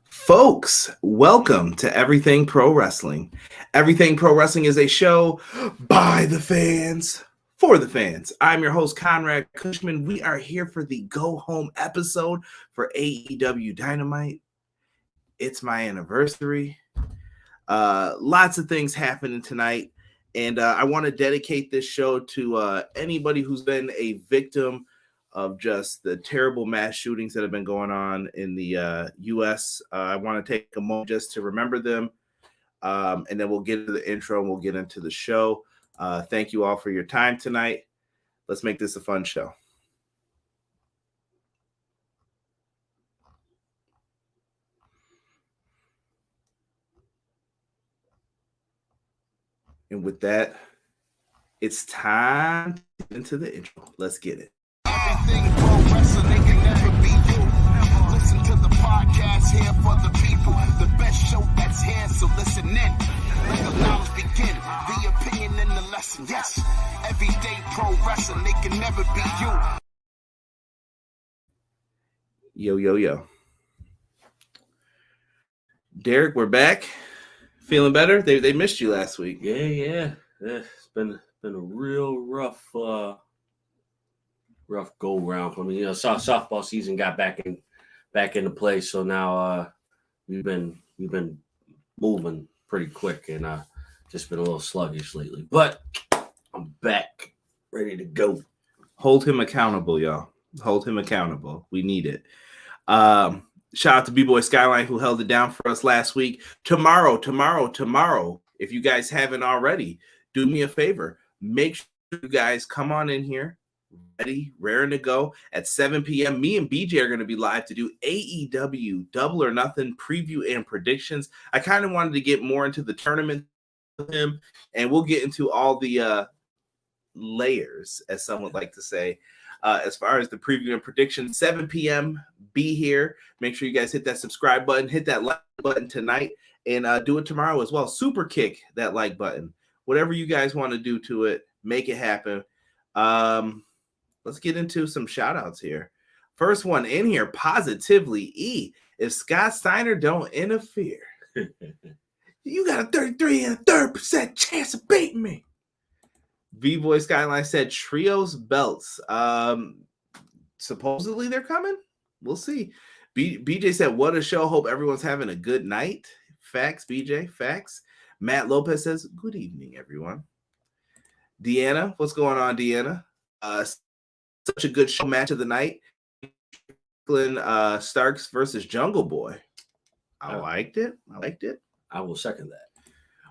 Folks, welcome to Everything Pro Wrestling. Everything Pro Wrestling is a show by the fans, for the fans. I'm your host, Conrad Cushman. We are here for the go-home episode for AEW Dynamite. It's my anniversary. Lots of things happening tonight, and I want to dedicate this show to anybody who's been a victim of just the terrible mass shootings that have been going on in the U.S. I want to take a moment just to remember them, and then we'll get into the intro and we'll get into the show. Thank you all for your time tonight. Let's make this a fun show. And with that, it's time to get into the intro. Let's get it. Everything pro wrestling can never be you. Listen to the podcast here for the people. The best show that's here, so listen in. Let the knowledge begin. The opinion and the lesson. Yes, everyday pro wrestling, they can never be you. Yo. Derek, we're back. Feeling better? They missed you last week. Yeah. It's been a real rough go round for me. Softball season got back into play, so now we've been moving pretty quick, and just been a little sluggish lately. But I'm back, ready to go. Hold him accountable, y'all. Hold him accountable. We need it. Shout out to B-Boy Skyline who held it down for us last week. Tomorrow, if you guys haven't already, do me a favor. Make sure you guys come on in here, ready, raring to go at 7 p.m. Me and BJ are going to be live to do AEW Double or Nothing preview and predictions. I kind of wanted to get more into the tournament with him, and we'll get into all the layers, as some would like to say, as far as the preview and prediction. 7 p.m. Be here. Make sure you guys hit that subscribe button, hit that like button tonight, and do it tomorrow as well. Super kick that like button. Whatever you guys want to do to it, make it happen. Let's get into some shout outs here. First one in here, Positively E. If Scott Steiner don't interfere, you got a 33.3% chance of beating me. V-Boy Skyline said Trios belts. Supposedly they're coming. We'll see. BJ said, what a show. Hope everyone's having a good night. Facts, BJ. Facts. Matt Lopez says, good evening, everyone. Deanna, what's going on, Deanna? Such a good show. Match of the night. Starks versus Jungle Boy. I liked it. I will second that.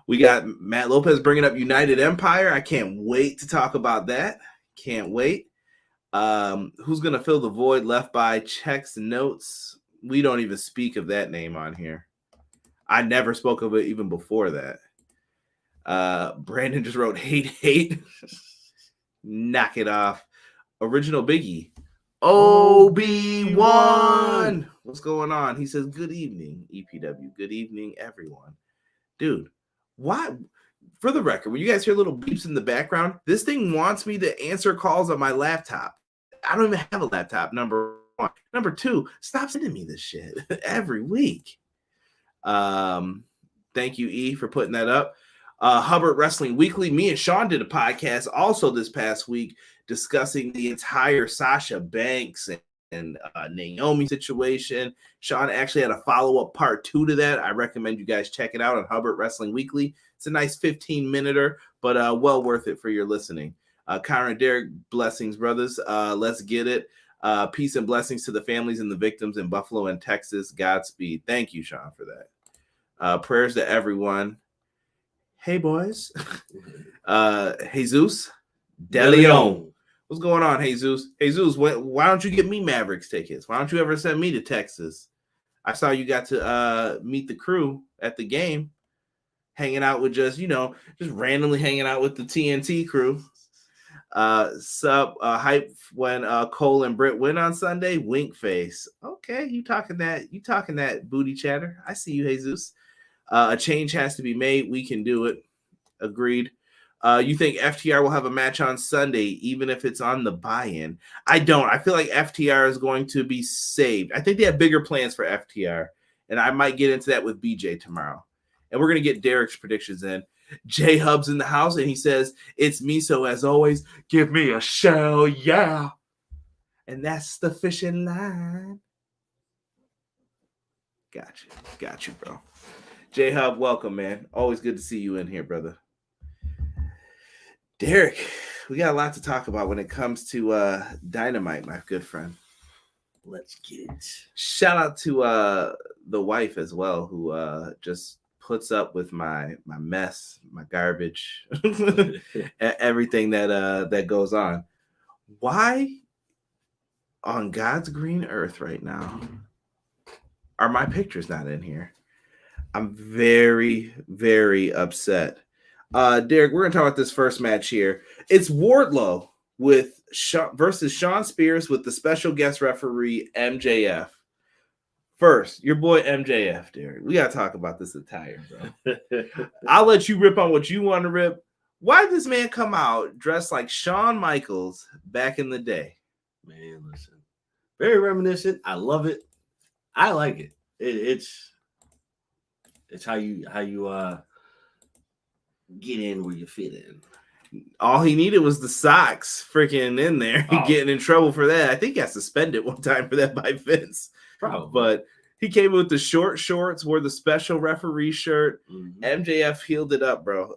We got Matt Lopez bringing up United Empire. I can't wait to talk about that. Can't wait. Who's going to fill the void left by Checks Notes? We don't even speak of that name on here. I never spoke of it even before that. Brandon just wrote hate. Knock it off. Original Biggie. Obi-Wan. What's going on? He says, good evening, EPW. Good evening, everyone. Dude, why? For the record, when you guys hear little beeps in the background, this thing wants me to answer calls on my laptop. I don't even have a laptop, number one. Number two, stop sending me this shit every week. Thank you, E, for putting that up. Hubbard Wrestling Weekly. Me and Sean did a podcast also this past week discussing the entire Sasha Banks and Naomi situation. Sean actually had a follow-up part 2 to that. I recommend you guys check it out on Hubbard Wrestling Weekly. It's a nice 15-minuter, but well worth it for your listening. Connor and Derek, blessings, brothers. Let's get it. Peace and blessings to the families and the victims in Buffalo and Texas. Godspeed. Thank you, Sean, for that. Prayers to everyone. Hey, boys. Jesus De Leon. What's going on, Jesus? Jesus, why don't you get me Mavericks tickets? Why don't you ever send me to Texas? I saw you got to meet the crew at the game, hanging out with just randomly hanging out with the TNT crew. Hype when Cole and Britt win on Sunday. Wink face. Okay, you talking that booty chatter. I see you, Jesus. A change has to be made. We can do it. Agreed. You think FTR will have a match on Sunday, even if it's on the buy-in? I don't. I feel like FTR is going to be saved. I think they have bigger plans for FTR, And I might get into that with BJ tomorrow. And we're going to get Derek's predictions in. J Hub's in the house, and he says, it's me, so as always, give me a shell, yeah. And that's the fishing line. Got you, bro. J Hub, welcome, man. Always good to see you in here, brother. Derek, we got a lot to talk about when it comes to Dynamite, my good friend. Let's get it. Shout out to the wife as well, who just puts up with my mess, my garbage, everything that goes on. Why on God's green earth right now are my pictures not in here? I'm very, very upset. Derek, we're gonna talk about this first match here. It's Wardlow versus Shawn Spears with the special guest referee MJF. First, your boy MJF, Derek. We gotta talk about this attire, bro. I'll let you rip on what you want to rip. Why did this man come out dressed like Shawn Michaels back in the day? Man, listen, very reminiscent. I love it. I like it. It's how you get in where you fit in. All he needed was the socks freaking in there, getting in trouble for that. I think he got suspended one time for that by Vince. Probably. But he came with the short shorts, wore the special referee shirt. MJF healed it up, bro.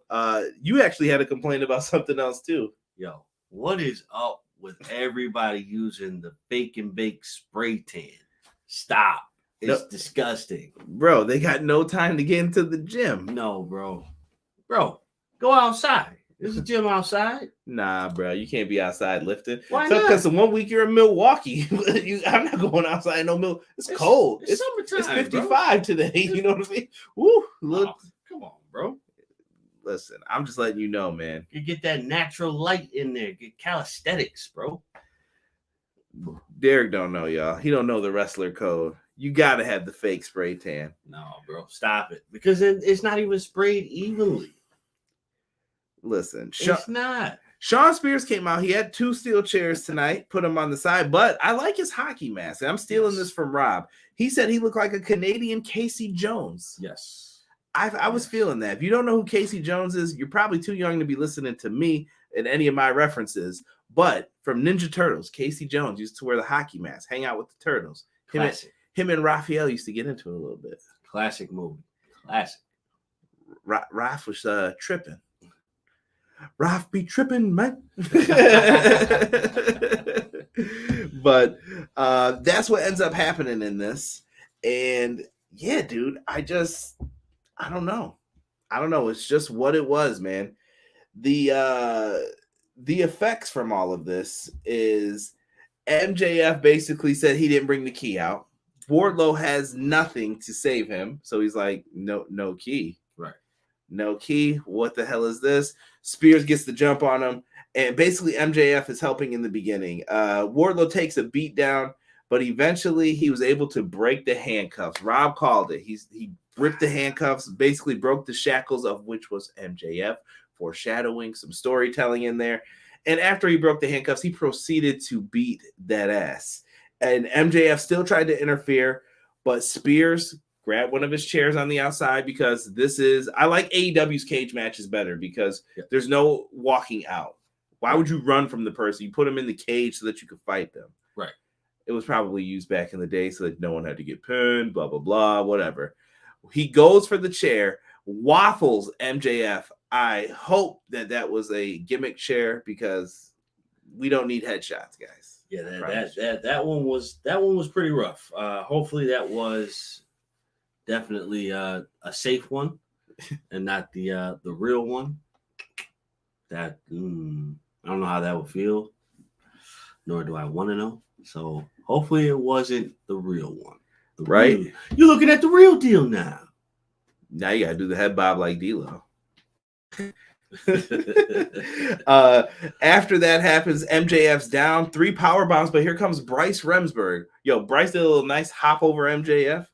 You actually had a complaint about something else too. Yo, what is up with everybody using the bake and bake spray tan? Stop. It's disgusting. Bro, they got no time to get into the gym. No, bro. Bro, go outside. There's a gym outside. Nah, bro, you can't be outside lifting. Why not? Because 1 week you're in Milwaukee. I'm not going outside. No, it's cold. It's summertime. It's 55 today. You know what I mean? Woo! Look, come on, bro. Listen, I'm just letting you know, man. You get that natural light in there. Get calisthenics, bro. Derek don't know, y'all. He don't know the wrestler code. You gotta have the fake spray tan. No, bro, stop it. Because it's not even sprayed evenly. Listen, it's not. Shawn Spears came out. He had 2 steel chairs tonight. Put him on the side, but I like his hockey mask. I'm stealing this from Rob. He said he looked like a Canadian Casey Jones. Yes, I was feeling that. If you don't know who Casey Jones is, you're probably too young to be listening to me and any of my references. But from Ninja Turtles, Casey Jones used to wear the hockey mask, hang out with the Turtles. Him and Raphael used to get into it a little bit. Classic movie. Classic. Raph was tripping. Raph be tripping, man. But that's what ends up happening in this. And yeah, dude, I don't know. It's just what it was, man. The effects from all of this is MJF basically said he didn't bring the key out. Wardlow has nothing to save him. So he's like, no key. Right. No key. What the hell is this? Spears gets the jump on him. And basically MJF is helping in the beginning. Wardlow takes a beat down, but eventually he was able to break the handcuffs. Rob called it. He ripped the handcuffs, basically broke the shackles of which was MJF, foreshadowing some storytelling in there. And after he broke the handcuffs, he proceeded to beat that ass. And MJF still tried to interfere, but Spears grabbed one of his chairs on the outside because I like AEW's cage matches better because there's no walking out. Why would you run from the person? You put them in the cage so that you could fight them. Right. It was probably used back in the day so that no one had to get pinned, blah, blah, blah, whatever. He goes for the chair, waffles MJF. I hope that was a gimmick chair because we don't need headshots, guys. Yeah, that one was pretty rough. Hopefully that was definitely a safe one and not the real one. That I don't know how that would feel, nor do I want to know. So hopefully it wasn't the real one. Right? You're looking at the real deal now. Now you gotta do the head bob like D-Lo. After that happens, MJF's down 3 power bombs, but here comes Bryce Remsburg. Yo, Bryce did a little nice hop over MJF,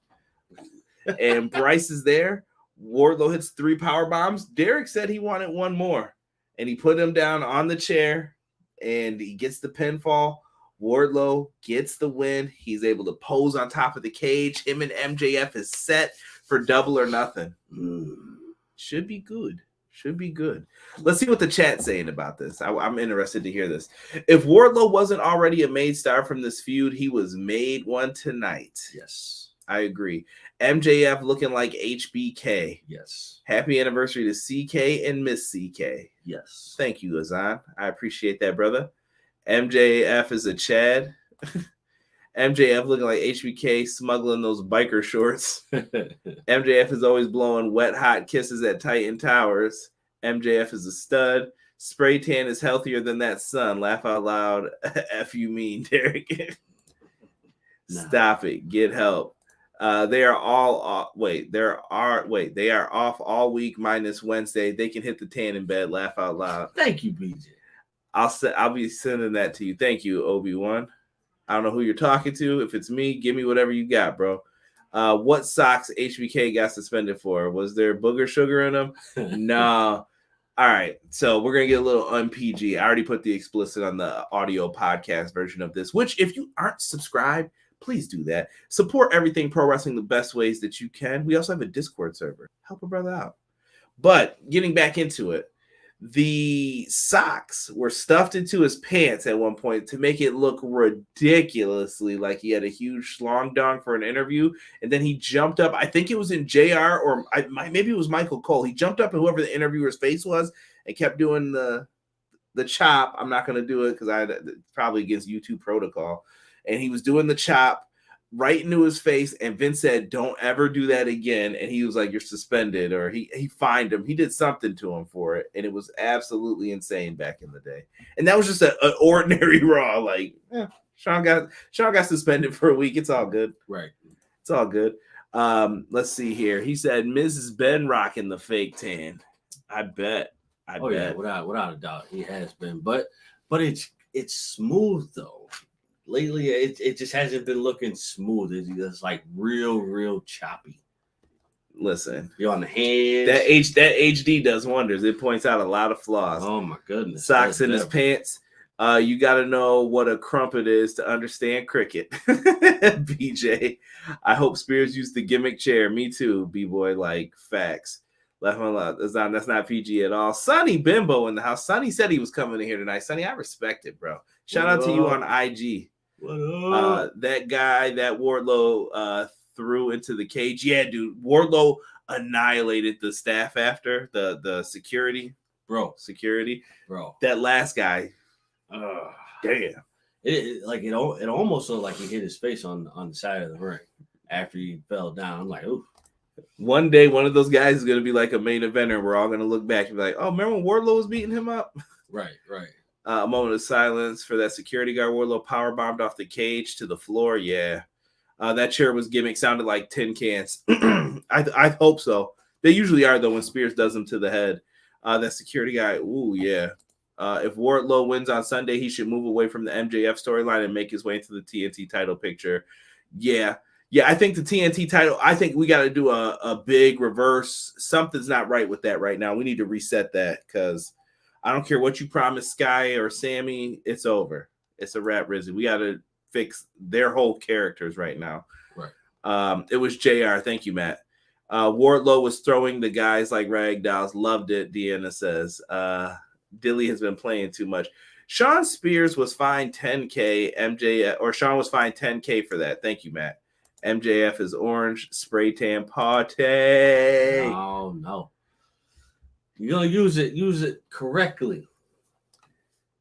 and Bryce is there. Wardlow hits 3 power bombs. Derek said he wanted one more, and he put him down on the chair, and he gets the pinfall. Wardlow gets the win. He's able to pose on top of the cage. Him and MJF is set for Double or Nothing. Should be good. Should be good. Let's see what the chat's saying about this. I'm interested to hear this. If Wardlow wasn't already a made star from this feud, he was made one tonight. Yes. I agree. MJF looking like HBK. Yes. Happy anniversary to CK and Miss CK. Yes. Thank you, Azan. I appreciate that, brother. MJF is a Chad. MJF looking like HBK smuggling those biker shorts. MJF is always blowing wet, hot kisses at Titan Towers. MJF is a stud. Spray tan is healthier than that sun. Laugh out loud. F you mean, Derek. Stop it. Get help. They are all off. They are off all week minus Wednesday. They can hit the tan in bed. Laugh out loud. Thank you, BJ. I'll be sending that to you. Thank you, Obi-Wan. I don't know who you're talking to. If it's me, give me whatever you got, bro. What socks HBK got suspended for? Was there booger sugar in them? No. All right. So we're going to get a little un-PG. I already put the explicit on the audio podcast version of this, which if you aren't subscribed, please do that. Support everything pro wrestling the best ways that you can. We also have a Discord server. Help a brother out. But getting back into it, the socks were stuffed into his pants at one point to make it look ridiculously like he had a huge schlong dong for an interview. And then he jumped up. I think it was in JR or maybe it was Michael Cole. He jumped up at whoever the interviewer's face was and kept doing the chop. I'm not going to do it because it's probably against YouTube protocol. And he was doing the chop right into his face, and Vince said, "Don't ever do that again." And he was like, "You're suspended," or he fined him. He did something to him for it, and it was absolutely insane back in the day. And that was just an ordinary Raw. Like, Sean got suspended for a week. It's all good, right? It's all good. Let's see here. He said, "Mrs. Ben rocking the fake tan." I bet. Yeah, without a doubt, he has been. But it's smooth though. Lately, it just hasn't been looking smooth. It's like real choppy. Listen, you're on the hands. That HD does wonders. It points out a lot of flaws. Oh my goodness! Socks in his pants. You got to know what a crumpet is to understand cricket. BJ, I hope Spears used the gimmick chair. Me too, B-boy. Like facts. Left one love. That's not PG at all. Sonny Bimbo in the house. Sonny said he was coming in here tonight. Sonny, I respect it, bro. Shout out to you on IG. That guy that Wardlow threw into the cage. Yeah, dude. Wardlow annihilated the staff after the security. Bro. That last guy. Damn. It almost looked like he hit his face on the side of the ring after he fell down. I'm like, ooh. One day, one of those guys is going to be like a main eventer, and we're all going to look back and be like, oh, remember when Wardlow was beating him up? Right. A moment of silence for that security guard. Wardlow powerbombed off the cage to the floor. Yeah. That chair was gimmick. Sounded like tin cans. I hope so. They usually are, though, when Spears does them to the head. That security guy, ooh, yeah. If Wardlow wins on Sunday, he should move away from the MJF storyline and make his way into the TNT title picture. Yeah, I think the TNT title, I think we got to do a big reverse. Something's not right with that right now. We need to reset that because I don't care what you promised Sky or Sammy. It's over. It's a wrap, Rizzy. We got to fix their whole characters right now. Right. It was JR. Thank you, Matt. Wardlow was throwing the guys like rag dolls. Loved it, Deanna says. Dilly has been playing too much. Sean Spears was fined $10K. Sean was fined $10K for that. Thank you, Matt. MJF is orange. Spray tan party. Oh, no. You're going to use it correctly.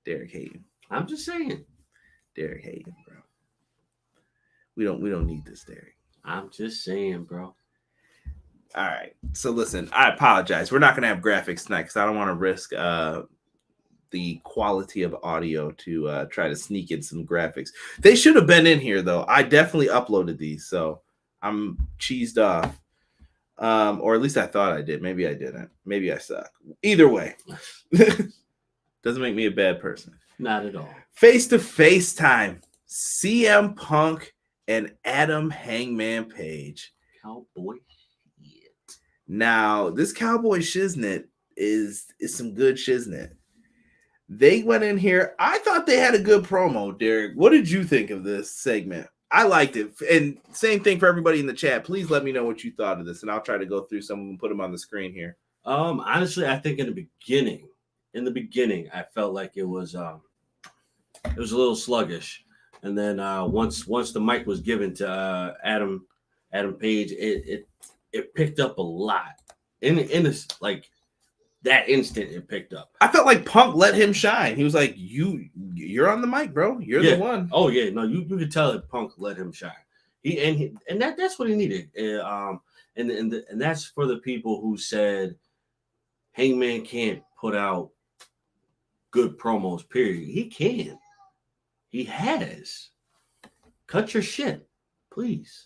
Derek Hayden. I'm just saying. Derek Hayden, bro. We don't need this, Derek. I'm just saying, bro. All right. So listen, I apologize. We're not going to have graphics tonight because I don't want to risk the quality of audio to try to sneak in some graphics. They should have been in here, though. I definitely uploaded these, so I'm cheesed off. Or at least I thought I did. Maybe I didn't. Maybe I suck. Either way. Doesn't make me a bad person. Not at all. Face-to-face time. CM Punk and Adam Hangman Page. Cowboy shit. Now, this cowboy shiznit is some good shiznit. They went in here. I thought they had a good promo, Derek. What did you think of this segment? I liked it. And same thing for everybody in the chat. Please let me know what you thought of this, and I'll try to go through some of them and put them on the screen here. Honestly, I think in the beginning, I felt like it was a little sluggish. And then once the mic was given to Adam Page, it picked up a lot. In this, like that instant, it picked up. I felt like Punk let him shine. He was like, "You're on the mic, bro. You're the one." Oh yeah, no, you could tell that Punk let him shine. That's what he needed. And that's for the people who said Hangman can't put out good promos. Period. He can. He has. Cut your shit, please.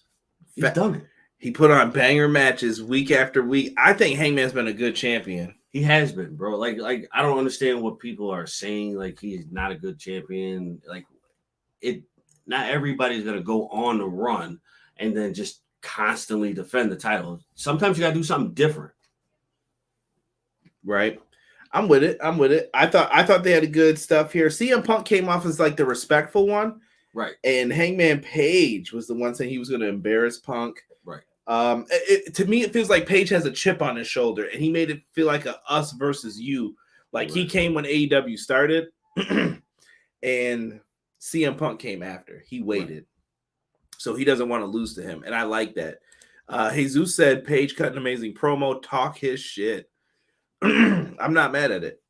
He's done it. He put on banger matches week after week. I think Hangman's been a good champion. He has been, bro. Like I don't understand what people are saying. Like he's not a good champion. Like not everybody's gonna go on the run and then just constantly defend the title. Sometimes you gotta do something different. Right. I'm with it. I thought they had a good stuff here. CM Punk came off as like the respectful one. Right. And Hangman Page was the one saying he was going to embarrass Punk. Right. To me, it feels like Page has a chip on his shoulder, and he made it feel like a us versus you. Like he came when AEW started, and CM Punk came after. He waited. So he doesn't want to lose to him, and I like that. Jesus said Page cut an amazing promo, talk his shit. I'm not mad at it.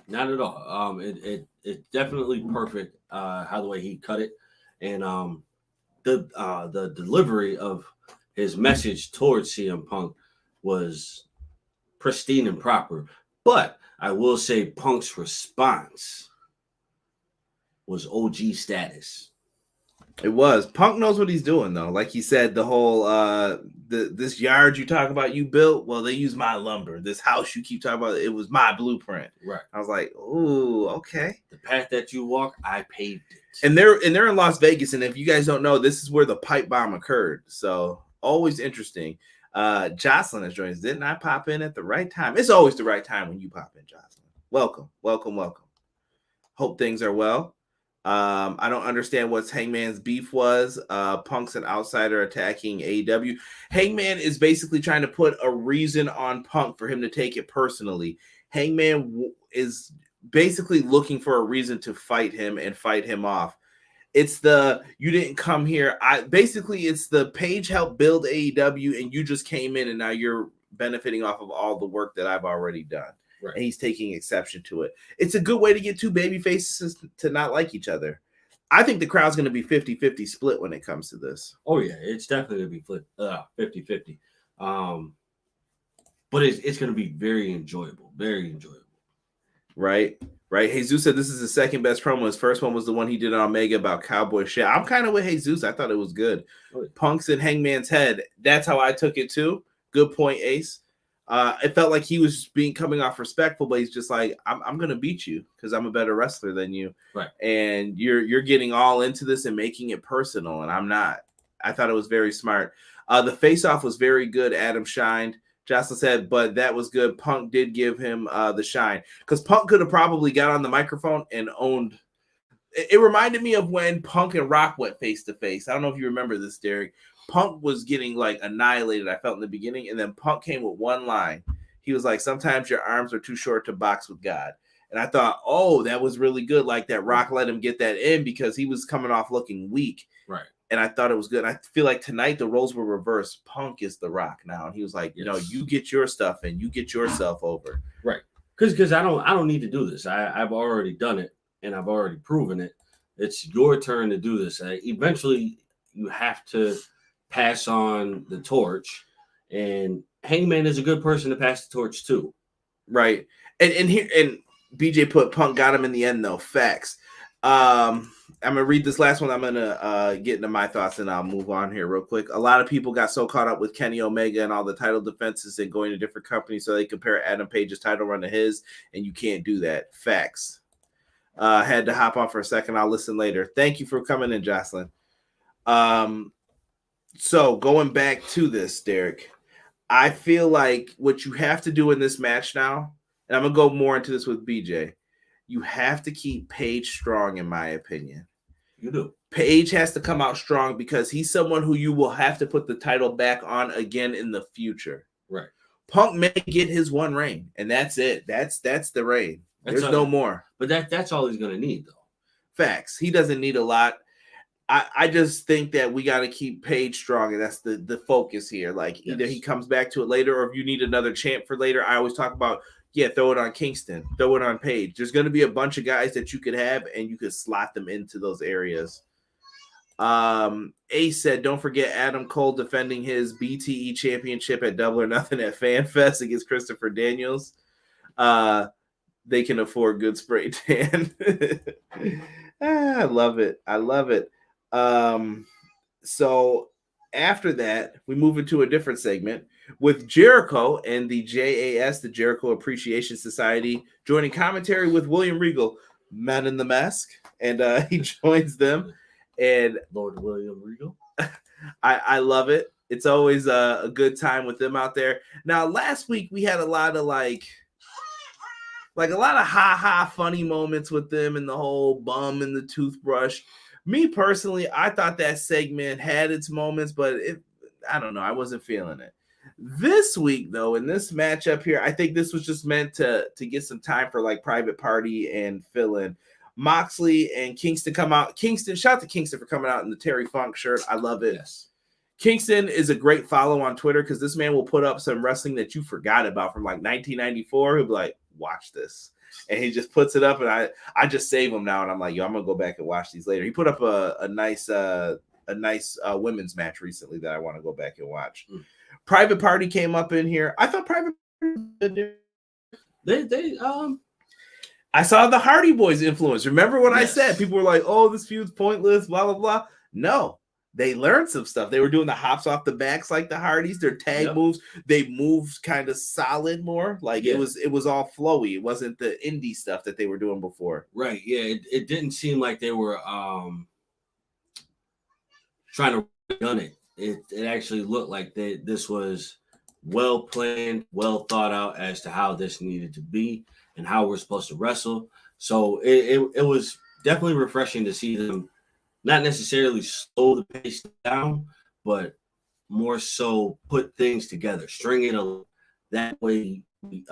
Not at all. It's definitely perfect how the way he cut it, and the delivery of his message towards CM Punk was pristine and proper. But I will say Punk's response was OG status. It was. Punk knows what he's doing, though. Like he said, the whole this yard you talk about you built, well, they use my lumber. This house you keep talking about, it was my blueprint. Right. I was like, ooh, okay. The path that you walk, I paved it. And they're in Las Vegas, and if you guys don't know, this is where the pipe bomb occurred. So always interesting. Jocelyn has joined us. Didn't I pop in at the right time? It's always the right time when you pop in, Jocelyn. Welcome. Hope things are well. I don't understand what Hangman's beef was. Punk's an outsider attacking AEW. Hangman is basically trying to put a reason on Punk for him to take it personally. Hangman is basically looking for a reason to fight him and fight him off. It's you didn't come here. It's the Paige helped build AEW and you just came in and now you're benefiting off of all the work that I've already done. Right. And he's taking exception to it. It's a good way to get two baby faces to not like each other. I think the crowd's going to be 50-50 split when it comes to this. Oh, yeah. It's definitely going to be 50-50. But it's going to be very enjoyable. Very enjoyable. Right. Jesus said this is his second best promo. His first one was the one he did on Omega about cowboy shit. I'm kind of with Jesus. I thought it was good. Oh, yeah. Punk's in Hangman's head. That's how I took it, too. Good point, Ace. It felt like he was coming off respectful, but he's just like, I'm gonna beat you because I'm a better wrestler than you, right? And you're getting all into this and making it personal, and I'm not. I thought it was very smart. The face-off was very good. Adam shined. Jocelyn said, but that was good. Punk did give him the shine because Punk could have probably got on the microphone and owned. It reminded me of when Punk and Rock went face to face. I don't know if you remember this, Derek. Punk was getting like annihilated, I felt in the beginning, and then Punk came with one line. He was like, sometimes your arms are too short to box with God. And I thought, oh, that was really good. Like that Rock let him get that in because he was coming off looking weak. Right. And I thought it was good. I feel like tonight the roles were reversed. Punk is the Rock now. And he was like, yes. No, you get your stuff and you get yourself over. Right. Because I don't need to do this. I've already done it and I've already proven it. It's your turn to do this. Eventually you have to pass on the torch, and Hangman is a good person to pass the torch to. Right. And BJ put Punk got him in the end though. Facts. I'm gonna read this last one. I'm gonna get into my thoughts and I'll move on here real quick. A lot of people got so caught up with Kenny Omega and all the title defenses and going to different companies, so they compare Adam Page's title run to his, and you can't do that. Facts. Had to hop on for a second. I'll listen later. Thank you for coming in, Jocelyn. So going back to this, Derek, I feel like what you have to do in this match now, and I'm going to go more into this with BJ, you have to keep Paige strong, in my opinion. You do. Paige has to come out strong because he's someone who you will have to put the title back on again in the future. Right. Punk may get his one reign, and that's it. That's the reign. There's no more. But that's all he's gonna need, though. Facts. He doesn't need a lot. I just think that we got to keep Paige strong, and that's the focus here. Like, either he comes back to it later, or if you need another champ for later, I always talk about, throw it on Kingston, throw it on Paige. There's going to be a bunch of guys that you could have, and you could slot them into those areas. Ace said, don't forget Adam Cole defending his BTE championship at Double or Nothing at FanFest against Christopher Daniels. They can afford good spray tan. I love it. I love it. So after that, we move into a different segment with Jericho and the JAS, the Jericho Appreciation Society, joining commentary with William Regal, Man in the Mask, and he joins them. And Lord William Regal. I love it. It's always a good time with them out there. Now, last week we had a lot of like a lot of ha-ha funny moments with them and the whole bum and the toothbrush. Me personally, I thought that segment had its moments, but I don't know. I wasn't feeling it. This week, though, in this matchup here, I think this was just meant to get some time for like Private Party and fill in. Moxley and Kingston come out. Shout out to Kingston for coming out in the Terry Funk shirt. I love it. Yes. Kingston is a great follow on Twitter because this man will put up some wrestling that you forgot about from like 1994. He'll be like, watch this. And he just puts it up, and I just save him now, and I'm like, I'm gonna go back and watch these later. He put up a nice women's match recently that I want to go back and watch. Private Party came up in here. I thought Private Party I saw the Hardy Boys influence. Remember when I said people were like, "Oh, this feud's pointless," blah blah blah. No, they learned some stuff. They were doing the hops off the backs like the Hardys. Their tag moves, they moved kind of solid more. Like it was all flowy. It wasn't the indie stuff that they were doing before. Right. Yeah. It didn't seem like they were trying to run it. It actually looked like this was well planned, well thought out as to how this needed to be and how we're supposed to wrestle. So it was definitely refreshing to see them not necessarily slow the pace down, but more so put things together, string it along. That way, you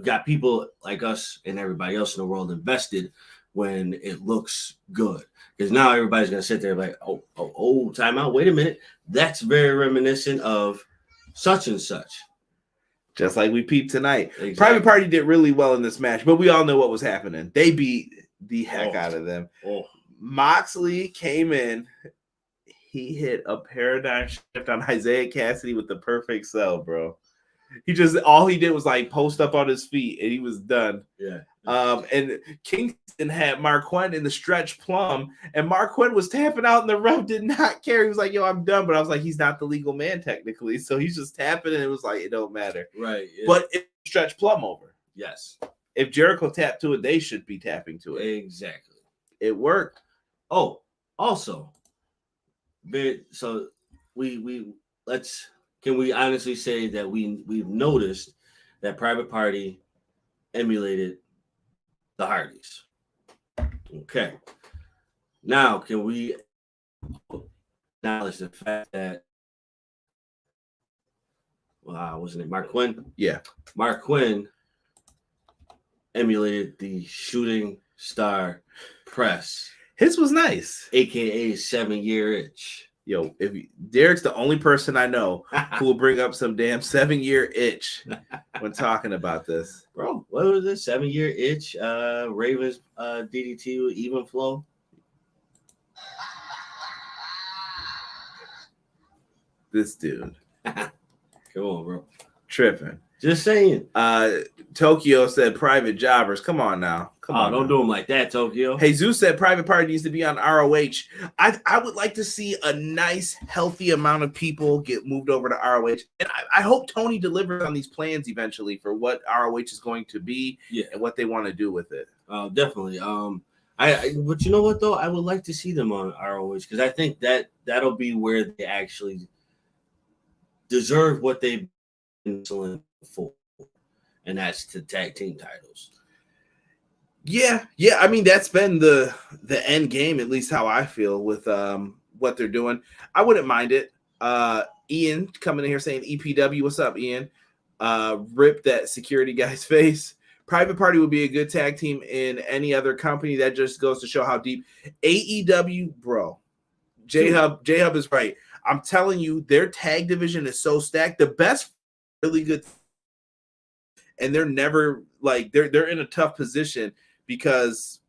got people like us and everybody else in the world invested when it looks good. Because now everybody's going to sit there like, oh, time out. Wait a minute. That's very reminiscent of such and such. Just like we peeped tonight. Exactly. Private Party did really well in this match, but we all know what was happening. They beat the heck out of them. Moxley came in. He hit a paradigm shift on Isaiah Cassidy with the perfect sell, bro. All he did was like post up on his feet and he was done. Yeah. And Kingston had Marquand in the stretch plum, and Marquand was tapping out, and the ref did not care. He was like, "Yo, I'm done." But I was like, he's not the legal man technically, so he's just tapping, and it was like it don't matter. Right. Yeah. But it stretch plum over. Yes. If Jericho tapped to it, they should be tapping to it. Exactly. It worked. Oh, also, so can we honestly say that we've noticed that Private Party emulated the Hardys? Okay. Now, can we acknowledge the fact that wasn't it Mark Quinn? Yeah. Mark Quinn emulated the Shooting Star Press. His was nice. AKA 7-year itch. Yo, Derek's the only person I know who will bring up some damn 7-year itch when talking about this. Bro, what was it? 7-year itch, Ravens DDT with even flow. This dude. Come on, bro. Tripping. Just saying. Tokyo said private jobbers. Come on now. Come on. Don't do them like that, Tokyo. Jesus said Private Party needs to be on ROH. I would like to see a nice, healthy amount of people get moved over to ROH. And I hope Tony delivers on these plans eventually for what ROH is going to be and what they want to do with it. Definitely. But you know what, though? I would like to see them on ROH because I think that'll be where they actually deserve what they've been for. And that's the tag team titles. Yeah. I mean, that's been the end game, at least how I feel with what they're doing. I wouldn't mind it. Ian coming in here saying EPW, what's up, Ian? Rip that security guy's face. Private Party would be a good tag team in any other company. That just goes to show how deep AEW, bro. J-Hub is right. I'm telling you, their tag division is so stacked. The best, really good, and they're never like they're in a tough position because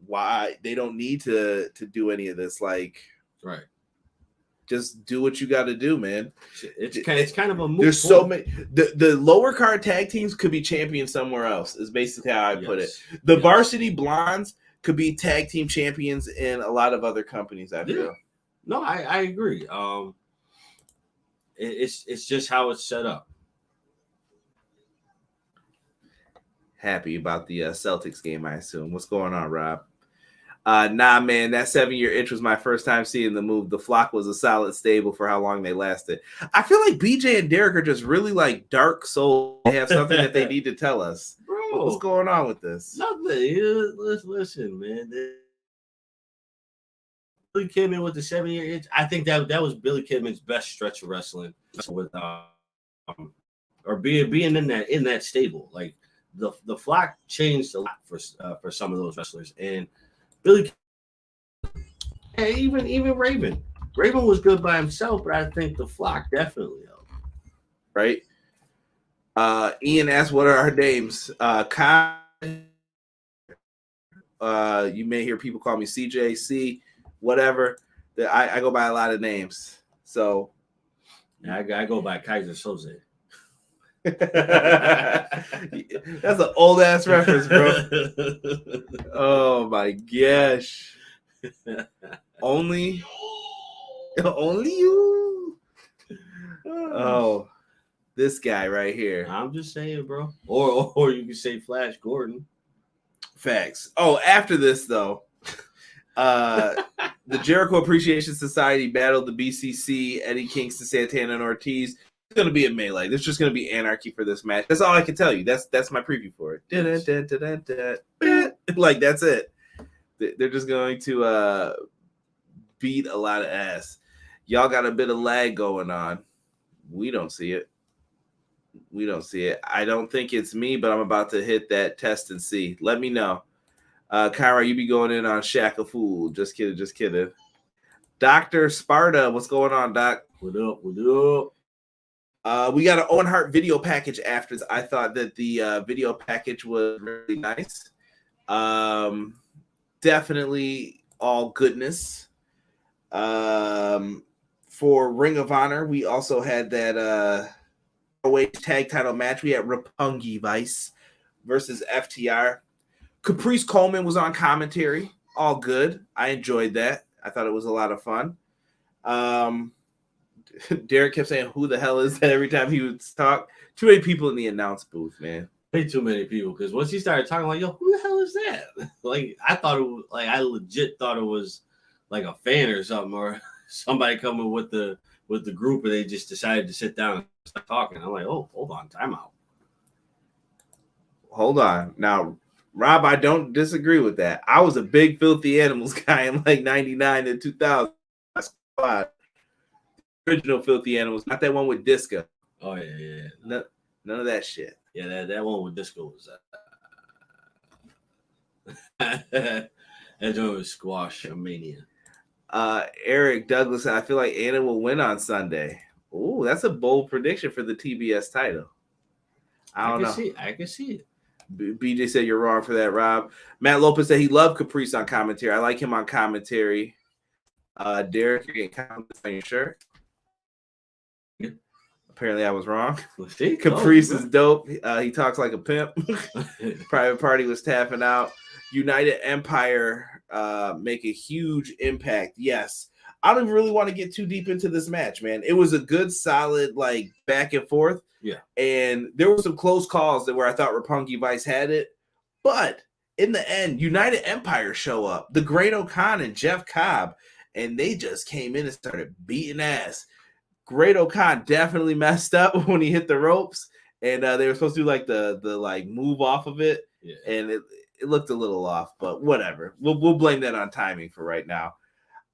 why they don't need to do any of this. Like, right. Just do what you got to do, man. It's kind of a moot there's point. So many the lower card tag teams could be champions somewhere else is basically how I put it. The Varsity Blondes could be tag team champions in a lot of other companies, I feel. No, I agree. It's just how it's set up. Happy about the Celtics game, I assume. What's going on, Rob? Nah, man, that 7-year itch was my first time seeing the move. The Flock was a solid stable for how long they lasted. I feel like BJ and Derek are just really like dark souls. They have something that they need to tell us. Bro, what's going on with this? Nothing. Listen, man. Billy Kidman with the 7-year itch. I think that was Billy Kidman's best stretch of wrestling with or being in that stable. Like the Flock changed a lot for some of those wrestlers, and Billy, and even Raven. Raven was good by himself, but I think the Flock definitely helped. Right. Ian asked, "What are our names?" Kyle. You may hear people call me CJC, whatever. I go by a lot of names, so I go by Kaiser Soze. That's an old ass reference, bro. Oh my gosh. Only you. Oh, this guy right here. I'm just saying, bro. Or you can say Flash Gordon. Facts. Oh, after this though, the Jericho Appreciation Society battled the BCC, Eddie Kingston, Santana, and Ortiz. It's going to be a melee. There's just going to be anarchy for this match. That's all I can tell you. That's my preview for it. Like, that's it. They're just going to beat a lot of ass. Y'all got a bit of lag going on. We don't see it. I don't think it's me, but I'm about to hit that test and see. Let me know. Kyra, you be going in on Shack a Fool. Just kidding. Dr. Sparta, what's going on, Doc? What up? We got an Owen Hart video package after. I thought that the video package was really nice. Definitely all goodness. For Ring of Honor, we also had that tag title match. We had Roppongi Vice versus FTR. Caprice Coleman was on commentary. All good. I enjoyed that. I thought it was a lot of fun. Derek kept saying, "Who the hell is that?" every time he would talk. Too many people in the announce booth, man. Way too many people. Because once he started talking, like, "Yo, who the hell is that?" Like, I legit thought it was like a fan or something, or somebody coming with the group, and they just decided to sit down and start talking. I'm like, "Oh, hold on, time out." Hold on. Now, Rob, I don't disagree with that. I was a big Filthy Animals guy in like 99 and 2000. Original Filthy Animals, not that one with Disco. Oh yeah. None of that shit. Yeah, that one with Disco was that joint was Squash Mania. Eric Douglas, I feel like Anna will win on Sunday. Ooh, that's a bold prediction for the TBS title. I don't know. I can see it. BJ said you're wrong for that, Rob. Matt Lopez said he loved Caprice on commentary. I like him on commentary. Derek, you're getting compliments on your shirt. Apparently I was wrong. Caprice is dope. He talks like a pimp. Private Party was tapping out. United Empire make a huge impact. Yes. I don't really want to get too deep into this match, man. It was a good, solid, like, back and forth. Yeah. And there were some close calls where I thought Roppongi Vice had it. But in the end, United Empire show up. The Great O'Con and Jeff Cobb. And they just came in and started beating ass. Great O'Con definitely messed up when he hit the ropes, and they were supposed to do like the like move off of it, yeah. And it looked a little off, but whatever. We'll blame that on timing for right now.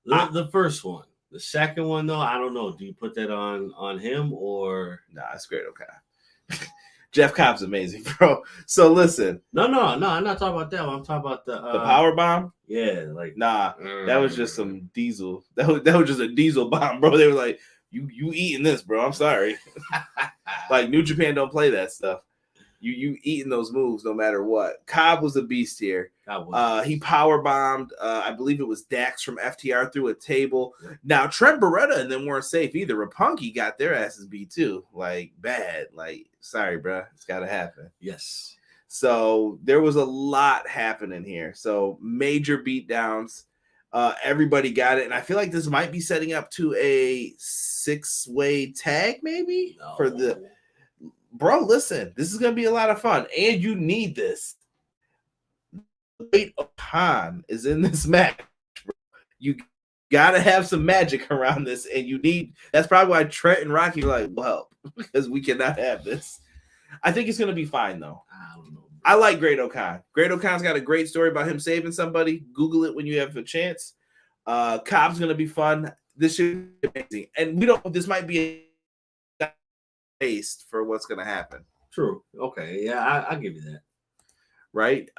The first one. The second one, though, I don't know. Do you put that on him or? Nah, it's great. Okay. Jeff Cobb's amazing, bro. So listen. No. I'm not talking about that one. I'm talking about the power bomb. Yeah, like nah, that was just some diesel. That was just a diesel bomb, bro. They were like, you eating this, bro? I'm sorry. Like New Japan don't play that stuff. You eating those moves no matter what. Cobb was a beast here. He power bombed. I believe it was Dax from FTR through a table. Yeah. Now Trent Baretta and them weren't safe either. Roppongi got their asses beat too, like bad. Like sorry, bro, it's got to happen. Yes. So there was a lot happening here. So major beatdowns. Everybody got it, and I feel like this might be setting up to a 6-way tag, maybe for the. Bro, listen, this is going to be a lot of fun, and you need this. Great Khan is in this match, bro. You got to have some magic around this, and you need – that's probably why Trent and Rocky are like, well, because we cannot have this. I think it's going to be fine, though. I don't know. I like Great Khan. Great Khan's got a great story about him saving somebody. Google it when you have a chance. Cobb's going to be fun. This should be amazing. And we don't – this might be a taste for what's going to happen. True. Okay. Yeah, I'll give you that. Right?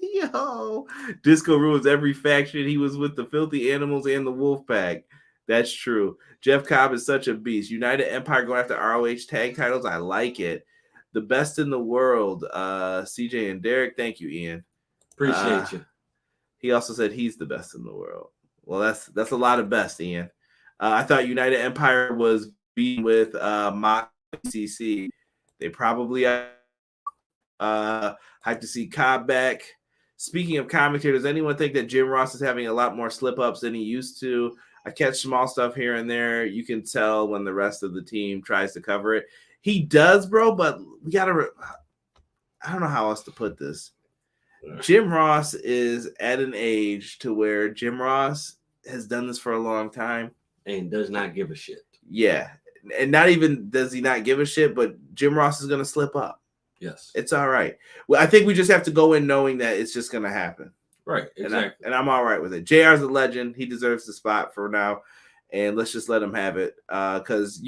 Yo, Disco rules every faction. He was with the Filthy Animals and the Wolf Pack. That's true. Jeff Cobb is such a beast. United Empire going after ROH tag titles. I like it. The best in the world. CJ and Derek. Thank you, Ian. Appreciate you. He also said he's the best in the world. Well, that's a lot of best, Ian. I thought United Empire was beaten with Mock CC. They probably hyped to see Cobb back. Speaking of commentary, does anyone think that Jim Ross is having a lot more slip-ups than he used to? I catch small stuff here and there. You can tell when the rest of the team tries to cover it. He does, bro, but we got to I don't know how else to put this. Jim Ross is at an age to where Jim Ross has done this for a long time. And does not give a shit. Yeah. And not even does he not give a shit, but Jim Ross is going to slip up. Yes. It's all right. Well, I think we just have to go in knowing that it's just going to happen. Right. Exactly. And I'm all right with it. JR's a legend. He deserves the spot for now. And let's just let him have it. Because,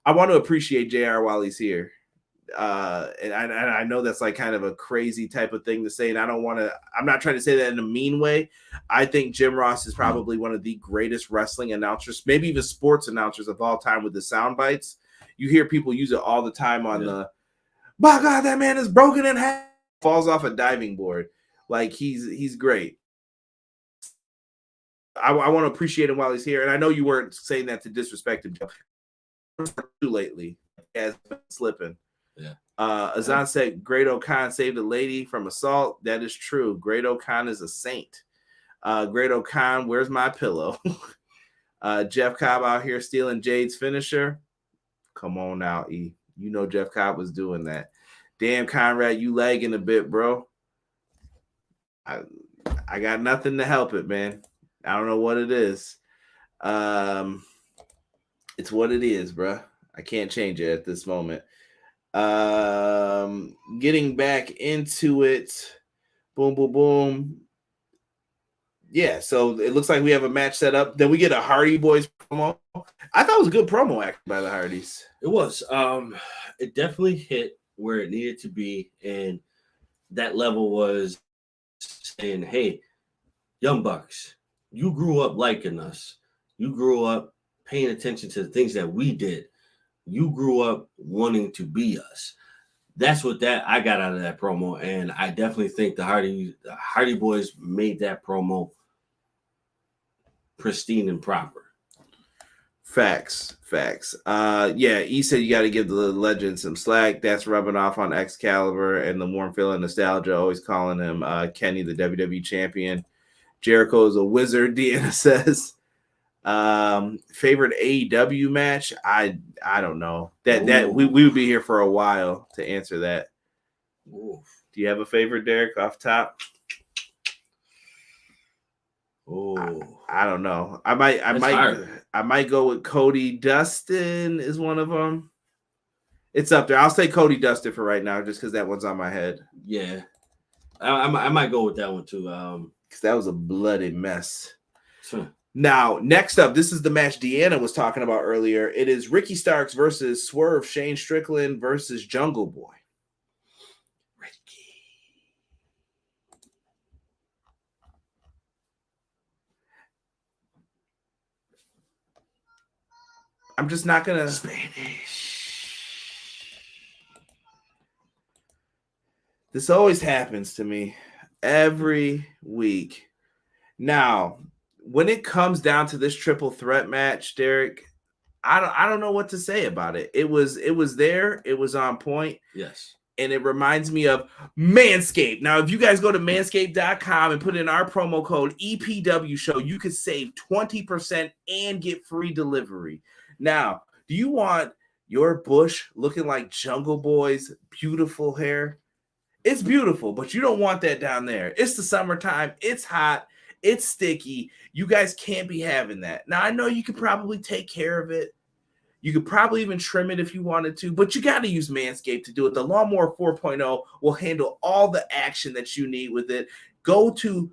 I want to appreciate JR while he's here. And I know that's like kind of a crazy type of thing to say. And I'm not trying to say that in a mean way. I think Jim Ross is probably one of the greatest wrestling announcers, maybe even sports announcers of all time with the sound bites. You hear people use it all the time on the, my God, that man is broken in half, falls off a diving board. Like he's great. I want to appreciate him while he's here. And I know you weren't saying that to disrespect him too lately. Has been slipping. Yeah. Azan said Great Khan saved a lady from assault. That is true. Great Khan is a saint. Great Khan, where's my pillow? Jeff Cobb out here stealing Jade's finisher. Come on now, E. You know Jeff Cobb was doing that. Damn, Conrad, you lagging a bit, bro. I got nothing to help it, man. I don't know what it is. It's what it is, bro. I can't change it at this moment. Getting back into it. Boom, boom, boom. Yeah, so it looks like we have a match set up. Then we get a Hardy Boys promo. I thought it was a good promo act by the Hardys. It was. It definitely hit where it needed to be, and that level was saying, hey, Young Bucks, you grew up liking us. You grew up paying attention to the things that we did. You grew up wanting to be us. That's what I got out of that promo, and I definitely think the Hardy Boys made that promo pristine and proper. Facts. Yeah, he said you got to give the legend some slack. That's rubbing off on Excalibur and the warm feeling nostalgia, always calling him Kenny, the WWE champion. Jericho is a wizard, Deanna says. Favorite AEW match? I don't know. That we would be here for a while to answer that. Ooh. Do you have a favorite, Derek, off top? Oh, I don't know. I might go with Cody Dustin is one of them. It's up there. I'll say Cody Dustin for right now, just because that one's on my head. Yeah, I might go with that one too. Because that was a bloody mess. Sure. Now, next up, this is the match Deanna was talking about earlier. It is Ricky Starks versus Swerve, Shane Strickland versus Jungle Boy. Ricky. I'm just not going to... Spanish. This always happens to me every week. Now... when it comes down to this triple threat match, Derek, I don't know what to say about it. It was there. It was on point. Yes. And it reminds me of Manscaped. Now, if you guys go to manscaped.com and put in our promo code EPW show, you could save 20% and get free delivery. Now, do you want your bush looking like Jungle Boy's beautiful hair? It's beautiful, but you don't want that down there. It's the summertime. It's hot. It's sticky. You guys can't be having that. Now, I know you could probably take care of it. You could probably even trim it if you wanted to, but you got to use Manscaped to do it. The Lawnmower 4.0 will handle all the action that you need with it. Go to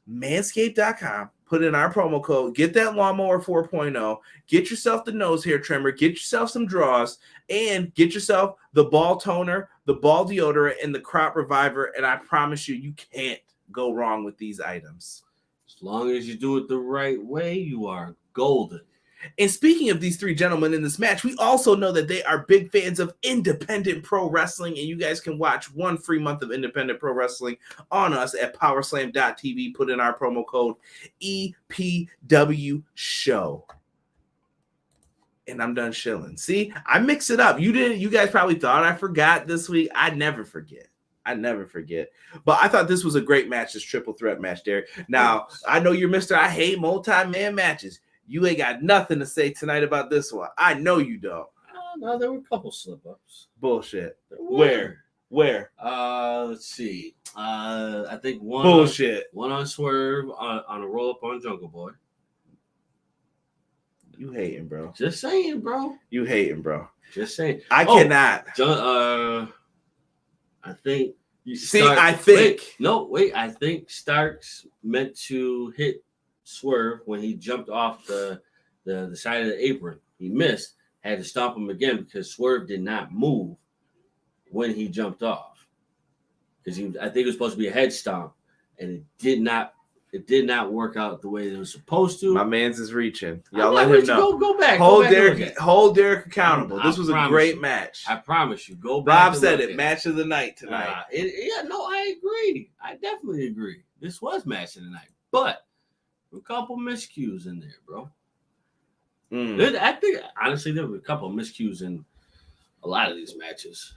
manscaped.com, put in our promo code, get that Lawnmower 4.0, get yourself the nose hair trimmer, get yourself some draws, and get yourself the ball toner, the ball deodorant, and the crop reviver, and I promise you, you can't go wrong with these items. As long as you do it the right way, you are golden. And speaking of these three gentlemen in this match, we also know that they are big fans of independent pro wrestling, and you guys can watch one free month of independent pro wrestling on us at powerslam.tv. Put in our promo code EPW show. And I'm done shilling. See, I mix it up. You guys probably thought I forgot this week. I never forget. But I thought this was a great match, this triple threat match, Derek. Now, I know you're Mr. I hate multi-man matches. You ain't got nothing to say tonight about this one. I know you don't. No, there were a couple slip-ups. Bullshit. Where? Let's see. I think one. Bullshit. One on Swerve on a roll-up on Jungle Boy. You hating, bro. Just saying, bro. You hating, bro. Just saying. I cannot. I think you see. I think. I think Starks meant to hit Swerve when he jumped off the side of the apron. He missed. Had to stop him again because Swerve did not move when he jumped off. Because I think it was supposed to be a head stomp, and it did not work out the way it was supposed to. My man's is reaching. Y'all let him know. Go back. Hold Derek accountable. This was a great match. I promise you. Go back. Rob said it. Match of the night tonight. I agree. I definitely agree. This was match of the night, but a couple miscues in there, bro. I think honestly there were a couple of miscues in a lot of these matches.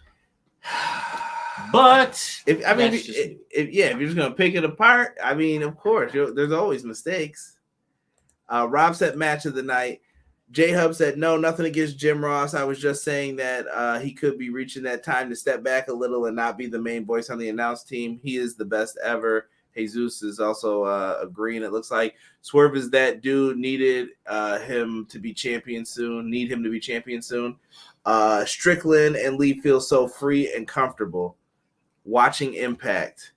But if you're just gonna pick it apart, I mean, of course, there's always mistakes. Rob said match of the night. J Hub said no, nothing against Jim Ross. I was just saying that he could be reaching that time to step back a little and not be the main voice on the announce team. He is the best ever. Jesus is also agreeing. It looks like Swerve is that dude. Needed him to be champion soon. Need him to be champion soon. Strickland and Lee feel so free and comfortable watching Impact.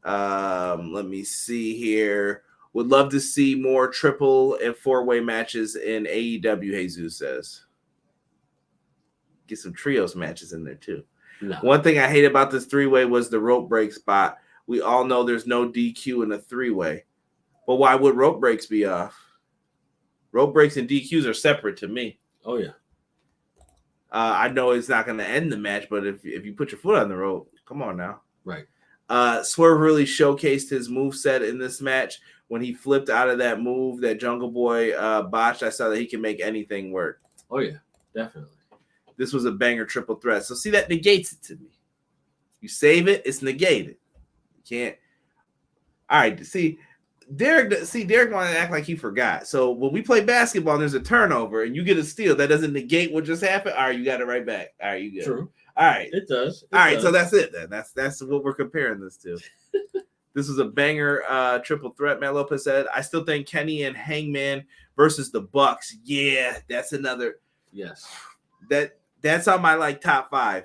Let me see here. Would love to see more triple and four-way matches in AEW, Jesus says. Get some trios matches in there, too. No. One thing I hate about this three-way was the rope break spot. We all know there's no DQ in a three-way. But why would rope breaks be off? Rope breaks and DQs are separate to me. Oh, yeah. I know it's not going to end the match, but if you put your foot on the rope, come on now. Right. Swerve really showcased his moveset in this match. When he flipped out of that move that Jungle Boy botched, I saw that he can make anything work. Oh, yeah, definitely. This was a banger triple threat. So, see, that negates it to me. You save it, it's negated. You can't. All right, see, Derek wanted to act like he forgot. So, when we play basketball and there's a turnover and you get a steal, that doesn't negate what just happened? All right, you got it right back. All right, you good. True. All right. It does. All right, so that's it then. That's what we're comparing this to. This was a banger triple threat, Matt Lopez said. I still think Kenny and Hangman versus the Bucks. Yeah, that's another. Yes. That That's on my like top 5.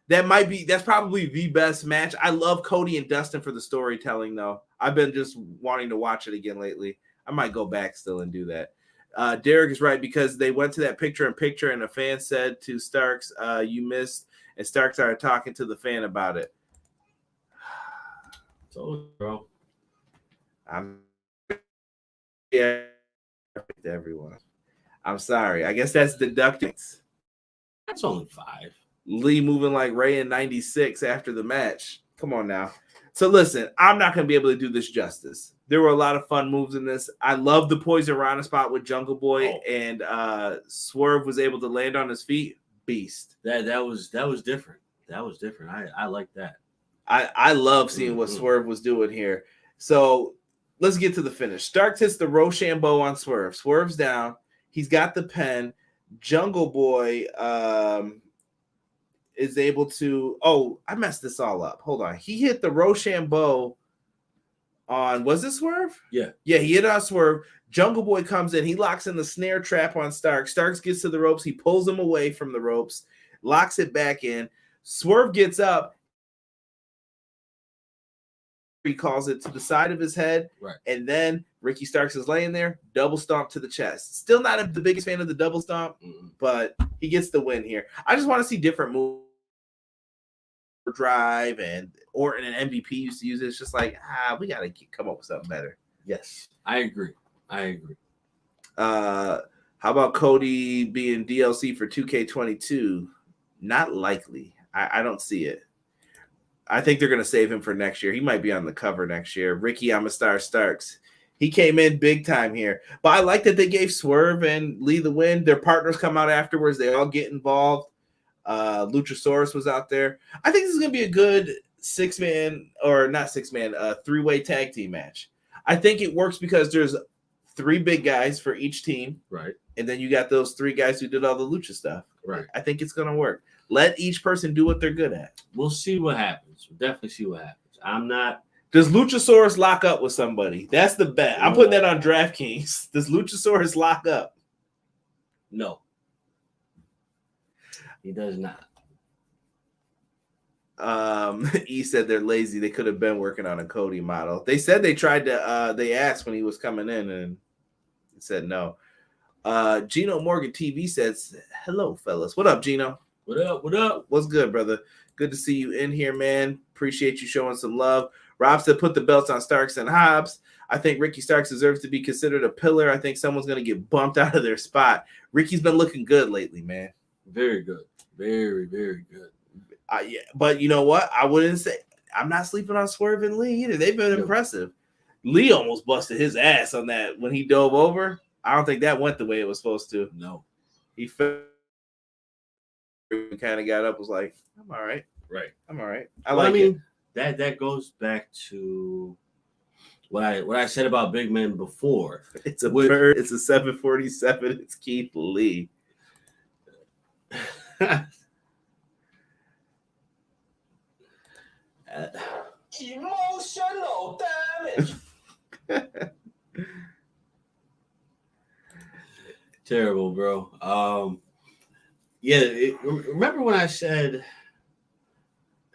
That's probably the best match. I love Cody and Dustin for the storytelling, though. I've been just wanting to watch it again lately. I might go back still and do that. Derek is right because they went to that picture-in-picture and a fan said to Starks, you missed, and Starks started talking to the fan about it. So, bro. Yeah, to everyone. I'm sorry. I guess that's deducting. That's only 5. Lee moving like Ray in 96 after the match. Come on now. So listen, I'm not going to be able to do this justice. There were a lot of fun moves in this. I love the Poison Rana spot with Jungle Boy and Swerve was able to land on his feet. Beast. That was different. That was different. I like that. I love seeing what Swerve was doing here. So let's get to the finish. Starks hits the Rochambeau on Swerve. Swerve's down. He's got the pen. Jungle Boy is able to. Oh, I messed this all up. Hold on. He hit the Rochambeau on. Was it Swerve? Yeah. Yeah, he hit on Swerve. Jungle Boy comes in. He locks in the snare trap on Starks. Starks gets to the ropes. He pulls him away from the ropes, locks it back in. Swerve gets up. He calls it to the side of his head, right? And then Ricky Starks is laying there, double stomp to the chest. Still not the biggest fan of the double stomp, but he gets the win here. I just want to see different moves. Drive and Orton and MVP used to use it. It's just like, we got to come up with something better. Yes, I agree. How about Cody being DLC for 2K22? Not likely. I don't see it. I think they're going to save him for next year. He might be on the cover next year. Ricky, I'm a star Starks. He came in big time here. But I like that they gave Swerve and Lee the win. Their partners come out afterwards. They all get involved. Luchasaurus was out there. I think this is going to be a good three-way tag team match. I think it works because there's 3 big guys for each team. Right. And then you got those 3 guys who did all the lucha stuff. Right. I think it's going to work. Let each person do what they're good at. We'll see what happens. We'll definitely see what happens. Does Luchasaurus lock up with somebody? That's the bet. I'm putting that on DraftKings. Does Luchasaurus lock up? No. He does not. He said they're lazy. They could have been working on a Cody model. They said they tried to, they asked when he was coming in and he said no. Gino Morgan TV says, hello, fellas. What up, Gino? What up? What's good, brother? Good to see you in here, man. Appreciate you showing some love. Rob said, put the belts on Starks and Hobbs. I think Ricky Starks deserves to be considered a pillar. I think someone's going to get bumped out of their spot. Ricky's been looking good lately, man. Very good. Very, very good. Yeah, but you know what? I wouldn't say I'm not sleeping on Swerve and Lee either. They've been impressive. Lee almost busted his ass on that when he dove over. I don't think that went the way it was supposed to. No. He felt kind of got up, was like, I'm all right. Right. I'm all right. I mean, that goes back to what I said about big men before. It's a bird. It's a 747. It's Keith Lee. Emotional damage. Terrible, bro. Remember when I said,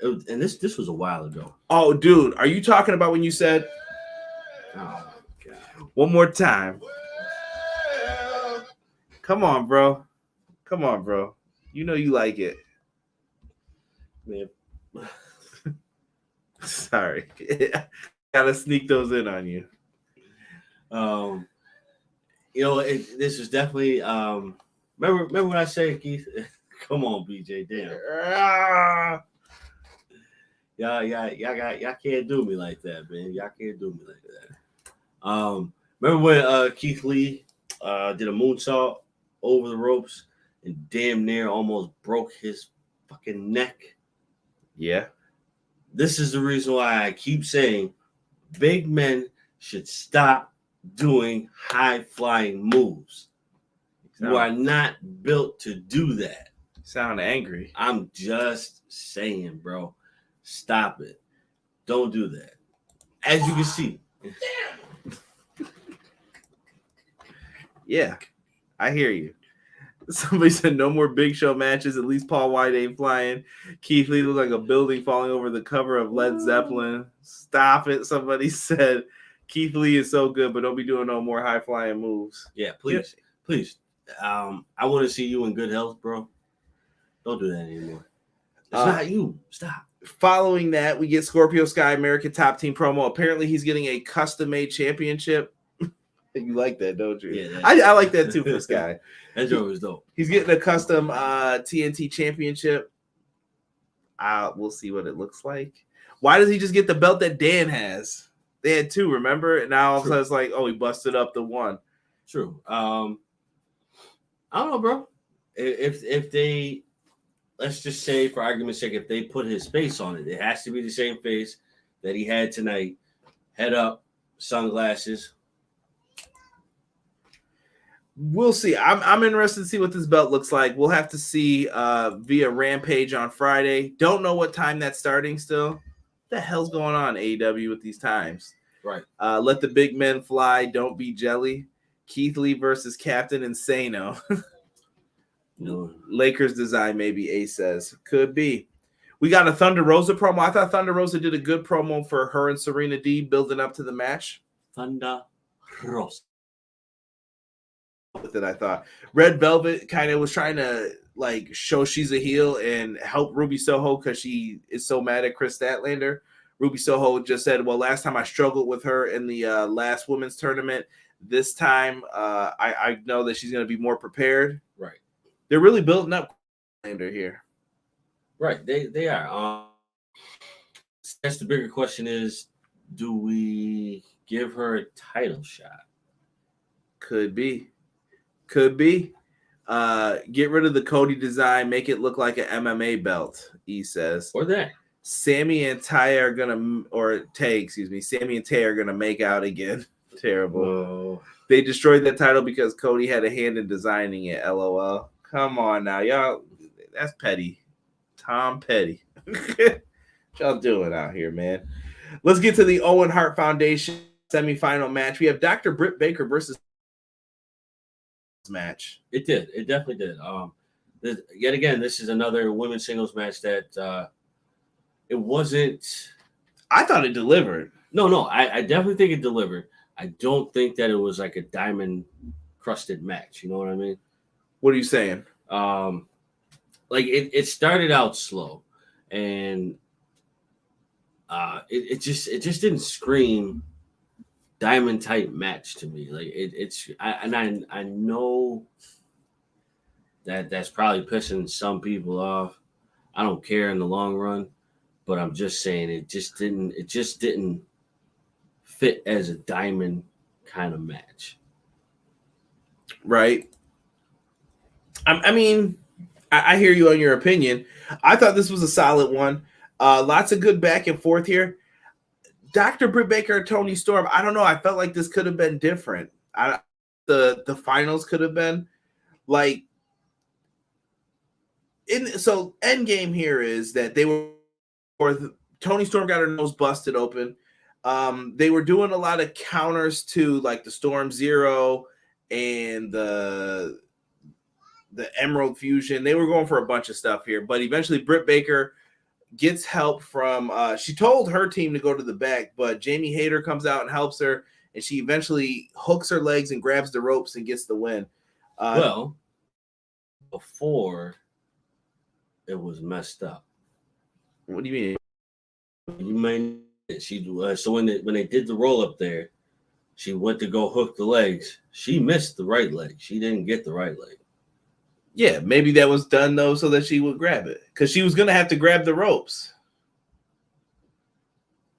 and this was a while ago. Oh, dude, are you talking about when you said? Oh my God! One more time. Come on, bro. You know you like it. Man. Sorry. Gotta sneak those in on you. This is definitely remember when I said, Keith, come on, BJ, damn. Y'all can't do me like that, man. Y'all can't do me like that. Remember when Keith Lee did a moonsault over the ropes and damn near almost broke his fucking neck? Yeah. This is the reason why I keep saying big men should stop doing high-flying moves. You are not built to do that. Sound angry. I'm just saying, bro. Stop it. Don't do that. As you can see. Yeah, I hear you. Somebody said no more Big Show matches. At least Paul White ain't flying. Keith Lee looks like a building falling over the cover of Led Zeppelin. Stop it. Somebody said Keith Lee is so good, but don't be doing no more high flying moves. Yeah, please, please. I want to see you in good health, bro. Don't do that anymore. It's not you. Stop. Following that, we get Scorpio Sky American Top Team promo. Apparently, he's getting a custom-made championship. You like that, don't you? Yeah, I like that too for Sky. That joke was dope. He's getting a custom TNT championship. We'll see what it looks like. Why does he just get the belt that Dan has? They had two, remember? And now all of a sudden it's like, oh, he busted up the one. True. I don't know, bro. If they, let's just say for argument's sake, if they put his face on it, it has to be the same face that he had tonight. Head up, sunglasses. We'll see. I'm interested to see what this belt looks like. We'll have to see via Rampage on Friday. Don't know what time that's starting still. What the hell's going on, AEW, with these times? Right. Let the big men fly. Don't be jelly. Keith Lee versus Captain Insano. No. Lakers design, maybe Ace says. Could be. We got a Thunder Rosa promo. I thought Thunder Rosa did a good promo for her and Serena D building up to the match. Thunder Rosa. That I thought Red Velvet kind of was trying to like show she's a heel and help Ruby Soho because she is so mad at Chris Statlander. Ruby Soho just said, well, last time I struggled with her in the last women's tournament. This time I know that she's going to be more prepared. Right. They're really building up Statlander here. Right. They are. That's the bigger question is, do we give her a title shot? Could be. Get rid of the Cody design, make it look like an MMA belt, he says. Or that. Sammy and Tay are gonna Sammy and Tay are gonna make out again. Terrible. Whoa. They destroyed that title because Cody had a hand in designing it. LOL. Come on now, y'all. That's petty. Tom Petty. What y'all doing out here, man? Let's get to the Owen Hart Foundation semifinal match. We have Dr. Britt Baker versus match. It did. It definitely did. Yet again, this is another women's singles match that it wasn't. I thought it delivered. No, I definitely think it delivered. I don't think that it was like a diamond crusted match. You know what I mean? What are you saying? Like it started out slow, and it just didn't scream diamond type match to me. Like I know that that's probably pissing some people off. I don't care in the long run, but I'm just saying it just didn't fit as a diamond kind of match. Right. I mean, I hear you on your opinion. I thought this was a solid one. Lots of good back and forth here. Dr. Britt Baker and Toni Storm, I don't know. I felt like this could have been different. The finals could have been like so end game here is that they were Toni Storm got her nose busted open. They were doing a lot of counters to like the Storm Zero and the Emerald Fusion. They were going for a bunch of stuff here, but eventually Britt Baker gets help from she told her team to go to the back, but Jamie Hayter comes out and helps her, and she eventually hooks her legs and grabs the ropes and gets the win. Well, before it was messed up. What do you mean? You mean she so when they did the roll up there, she went to go hook the legs. She missed the right leg. She didn't get the right leg. Yeah, maybe that was done though so that she would grab it because she was gonna have to grab the ropes.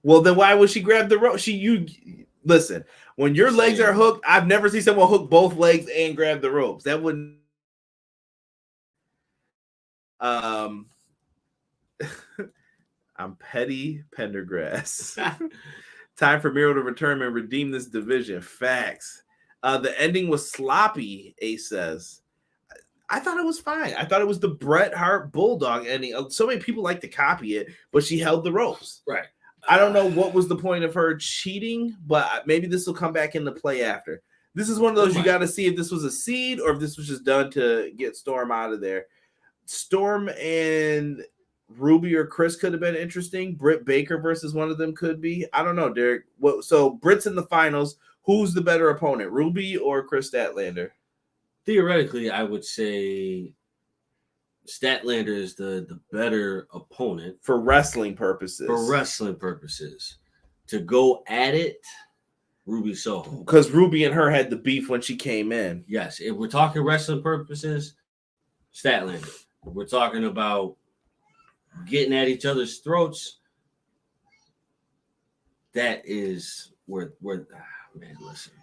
Well, then why would she grab the rope? Listen. When your legs are hooked, I've never seen someone hook both legs and grab the ropes. That wouldn't. I'm petty Pendergrass. Time for Miro to return and redeem this division. Facts. The ending was sloppy, Ace says. I thought it was fine. I thought it was the Bret Hart Bulldog ending. So many people like to copy it, but she held the ropes. Right. I don't know what was the point of her cheating, but maybe this will come back into play after. This is one of those you got to see if this was a seed or if this was just done to get Storm out of there. Storm and Ruby or Chris could have been interesting. Britt Baker versus one of them could be. I don't know, Derek. So Britt's in the finals. Who's the better opponent, Ruby or Chris Statlander? Theoretically, I would say Statlander is the better opponent for wrestling purposes. To go at it, Ruby Soho. Because Ruby and her had the beef when she came in. Yes, if we're talking wrestling purposes, Statlander. We're talking about getting at each other's throats. That is where man, listen.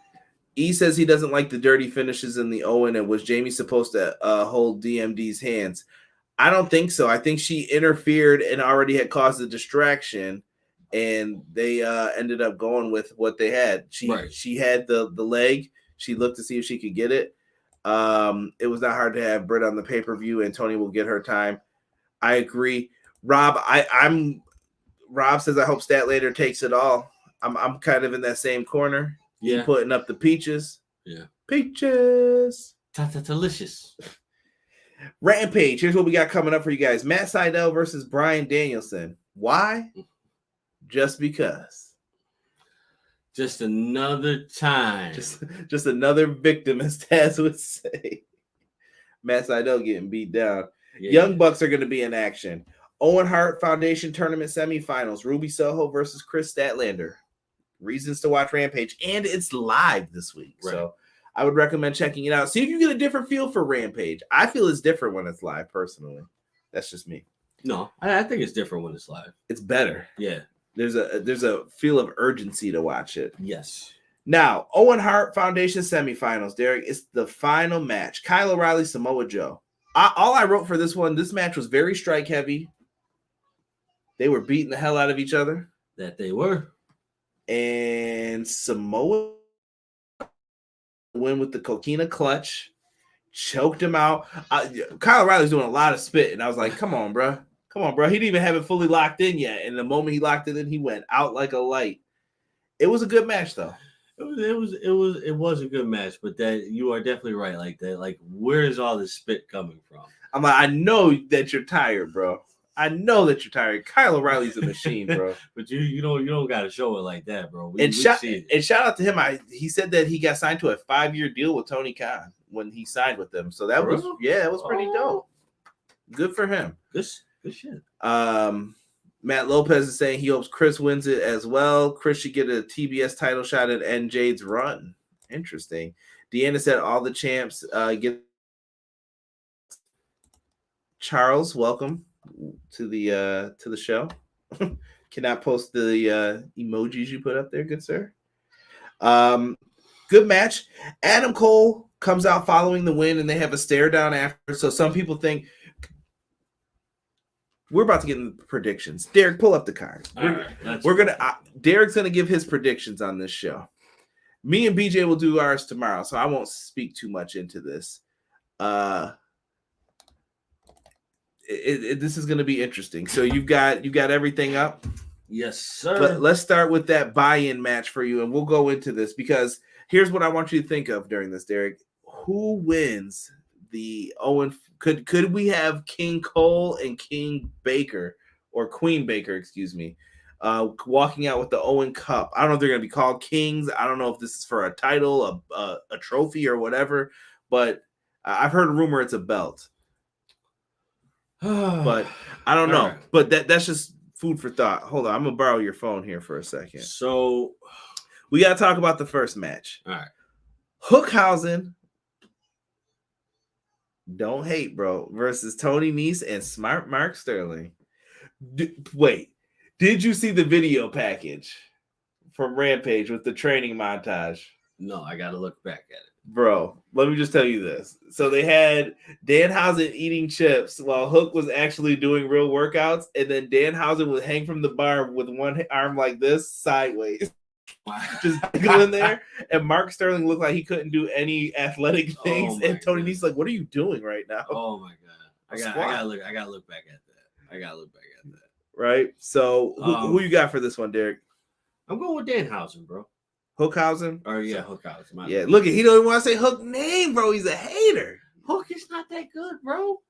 E says he doesn't like the dirty finishes in the Owen, and was Jamie supposed to hold D.M.D's hands? I don't think so. I think she interfered and already had caused a distraction, and they ended up going with what they had. She had the leg. She looked to see if she could get it. It was not hard to have Britt on the pay-per-view, and Toni will get her time. I agree. Rob, Rob says I hope Statlander takes it all. I'm kind of in that same corner. Yeah. Putting up the peaches. Yeah. Peaches. Delicious. Rampage. Here's what we got coming up for you guys. Matt Seidel versus Bryan Danielson. Why? Just because. Just another time. Just another victim, as Taz would say. Matt Seidel getting beat down. Yeah. Young Bucks are going to be in action. Owen Hart Foundation Tournament semifinals. Ruby Soho versus Chris Statlander. Reasons to watch Rampage. And it's live this week. Right. So I would recommend checking it out. See if you get a different feel for Rampage. I feel it's different when it's live, personally. That's just me. No, I think it's different when it's live. It's better. Yeah. There's a feel of urgency to watch it. Yes. Now, Owen Hart Foundation semifinals, Derek. It's the final match. Kyle O'Reilly, Samoa Joe. All I wrote for this one, this match was very strike heavy. They were beating the hell out of each other. That they were. And Samoa win with the coquina clutch, choked him out. Kyle O'Reilly's doing a lot of spit, and I was like, come on, bro. He didn't even have it fully locked in yet. And the moment he locked it in, he went out like a light. It was a good match, though. It was a good match, but that you are definitely right. Like that, like where is all this spit coming from? I'm like, I know that you're tired, bro. I know that you're tired. Kyle O'Reilly's a machine, bro. But you don't got to show it like that, bro. Shout out to him. He said that he got signed to a 5-year deal with Tony Khan when he signed with them. So that was pretty dope. Good for him. Good shit. Matt Lopez is saying he hopes Chris wins it as well. Chris should get a TBS title shot at NJ's run. Interesting. Deanna said all the champs get. Charles, welcome to the show. Cannot post the emojis you put up there, good sir. Good match. Adam Cole comes out following the win, and they have a stare down after. So some people think we're about to get into predictions. Derek, pull up the card. Derek's gonna give his predictions on this show. Me and BJ will do ours tomorrow, so I won't speak too much into this. This is going to be interesting. So you got everything up? Yes, sir. Let's start with that buy-in match for you, and we'll go into this because here's what I want you to think of during this, Derek. Who wins the Owen? Could we have King Cole and King Baker, or Queen Baker, excuse me, walking out with the Owen Cup? I don't know if they're going to be called Kings. I don't know if this is for a title, a trophy, or whatever. But I've heard a rumor it's a belt. But I don't know. Right. But that's just food for thought. Hold on. I'm going to borrow your phone here for a second. So we got to talk about the first match. All right. Hookhausen, don't hate, bro, versus Tony Nese and Smart Mark Sterling. Wait. Did you see the video package from Rampage with the training montage? No, I got to look back at it. Bro, let me just tell you this. So they had Danhausen eating chips while Hook was actually doing real workouts, and then Danhausen would hang from the bar with one arm like this, sideways. Just going there. And Mark Sterling looked like he couldn't do any athletic things. And Tony Nese like, what are you doing right now? Oh my god. I gotta look back at that. Right? So who you got for this one, Derek? I'm going with Danhausen, bro. Hookhausen? Or yeah, Hookhausen. Yeah, look, he don't even want to say Hook name, bro. He's a hater. Hook is not that good, bro.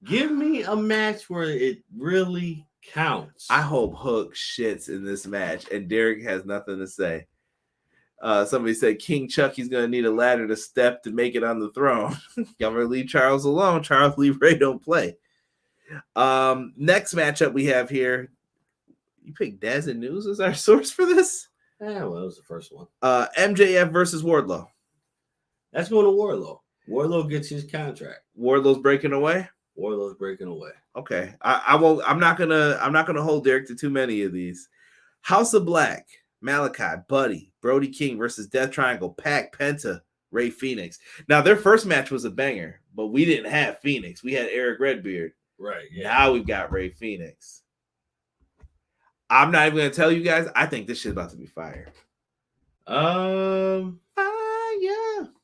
Give me a match where it really counts. I hope Hook shits in this match, and Derek has nothing to say. Somebody said King Chucky's gonna need a ladder to step to make it on the throne. Y'all better leave Charles alone. Charles Lee Ray don't play. Next matchup we have here. You picked Daz and News as our source for this? Yeah, well, that was the first one. MJF versus Wardlow. That's going to Wardlow. Wardlow gets his contract. Wardlow's breaking away. Wardlow's breaking away. Okay, I won't. I'm not gonna hold Derek to too many of these. House of Black, Malachi, Buddy, Brody King versus Death Triangle, Pac, Penta, Ray Phoenix. Now their first match was a banger, but we didn't have Phoenix. We had Eric Redbeard. Right. Yeah. Now we've got Ray Phoenix. I'm not even gonna tell you guys. I think this shit's about to be fire. Fire.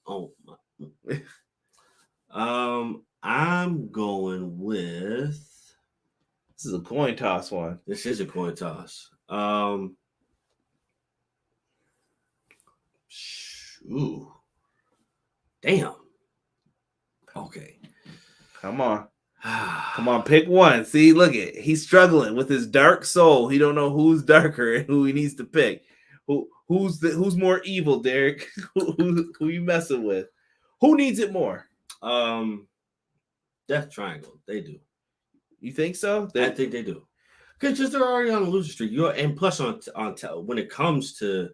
Oh my. I'm going with. This is a coin toss one. This is a coin toss. Ooh. Damn. Okay. Come on. Come on, pick one. See, look at he's struggling with his dark soul. He don't know who's darker and who he needs to pick. Who's more evil, Derek? who you messing with? Who needs it more? Death Triangle. They do. You think so? I think they do. Because they're already on a loser streak. And plus on when it comes to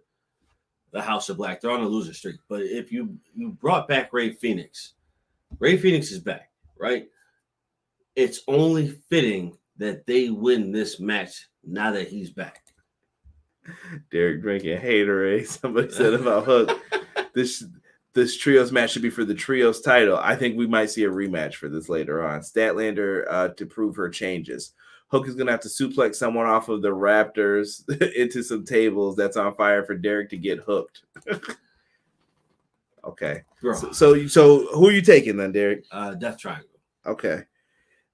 the House of Black, they're on a loser streak. But if you brought back Ray Phoenix is back, right? It's only fitting that they win this match now that he's back. Derek drinking haterade. Somebody said about Hook. This trios match should be for the trios title. I think we might see a rematch for this later on. Statlander to prove her changes. Hook is going to have to suplex someone off of the Raptors into some tables that's on fire for Derek to get hooked. Okay. So who are you taking then, Derek? Death Triangle. Okay.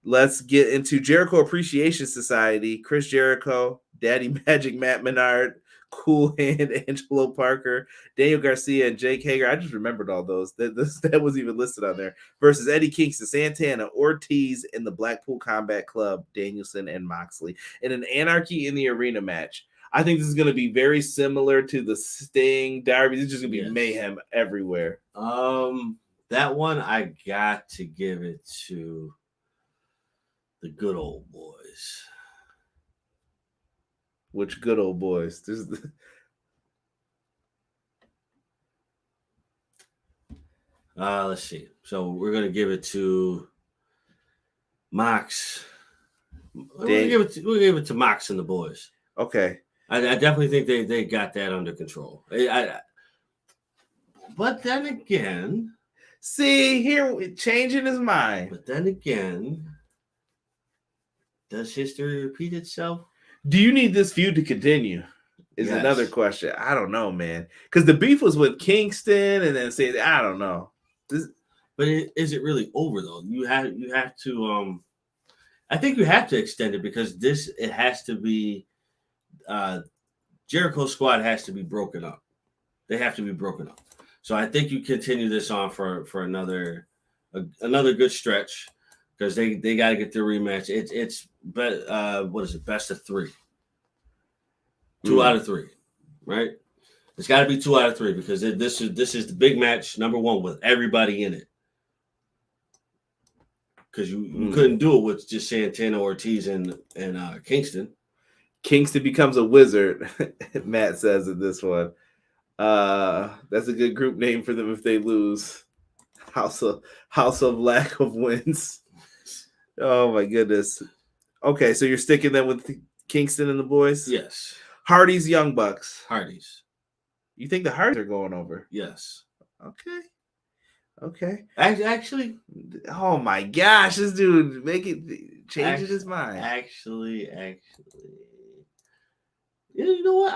Let's get into Jericho Appreciation Society. Chris Jericho, Daddy Magic Matt Menard, Cool Hand Angelo Parker, Daniel Garcia, and Jake Hager. I just remembered all those. That was even listed on there. Versus Eddie Kingston, Santana, Ortiz, and the Blackpool Combat Club, Danielson and Moxley. In an Anarchy in the Arena match. I think this is going to be very similar to the Sting Derby. It's just going to be mayhem everywhere. That one I got to give it to the good old boys. Which good old boys? Let's see. So we're gonna give it to Mox. We'll give it to Mox and the boys. Okay. I definitely think they got that under control. But then again, see here changing his mind. But then again, does history repeat itself? Do you need this feud to continue? Is another question. I don't know, man. Because the beef was with Kingston, and then say I don't know. But is it really over though? You have to. I think you have to extend it because it has to be. Jericho squad has to be broken up. They have to be broken up. So I think you continue this on for another good stretch. Because they got to get their rematch. What is it? Best of 3. 2 out of 3, right? It's got to be 2 out of 3 because this is the big match number 1 with everybody in it. Because you couldn't do it with just Santana, Ortiz, and Kingston. Kingston becomes a wizard. Matt says in this one. That's a good group name for them if they lose. House of Lack of Wins. Oh my goodness. Okay, so you're sticking them with Kingston and the boys? Yes. Hardy's Young Bucks. Hardy's. You think the Hardys are going over? Yes. Okay. Actually. Oh my gosh, this dude changing his mind. Actually. You know what?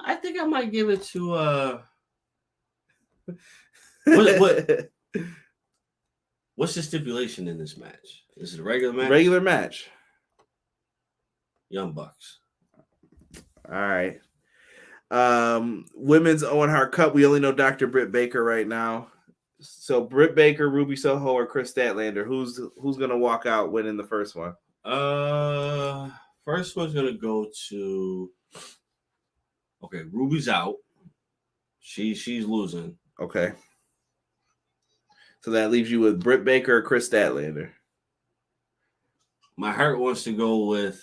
I think I might give it to what what's the stipulation in this match? Is it a regular match? Regular match. Young Bucks. All right. Women's Owen Hart Cup. We only know Dr. Britt Baker right now. So Britt Baker, Ruby Soho, or Chris Statlander. Who's gonna walk out winning the first one? First one's gonna go to. Okay, Ruby's out. She's losing. Okay. So that leaves you with Britt Baker or Chris Statlander. My heart wants to go with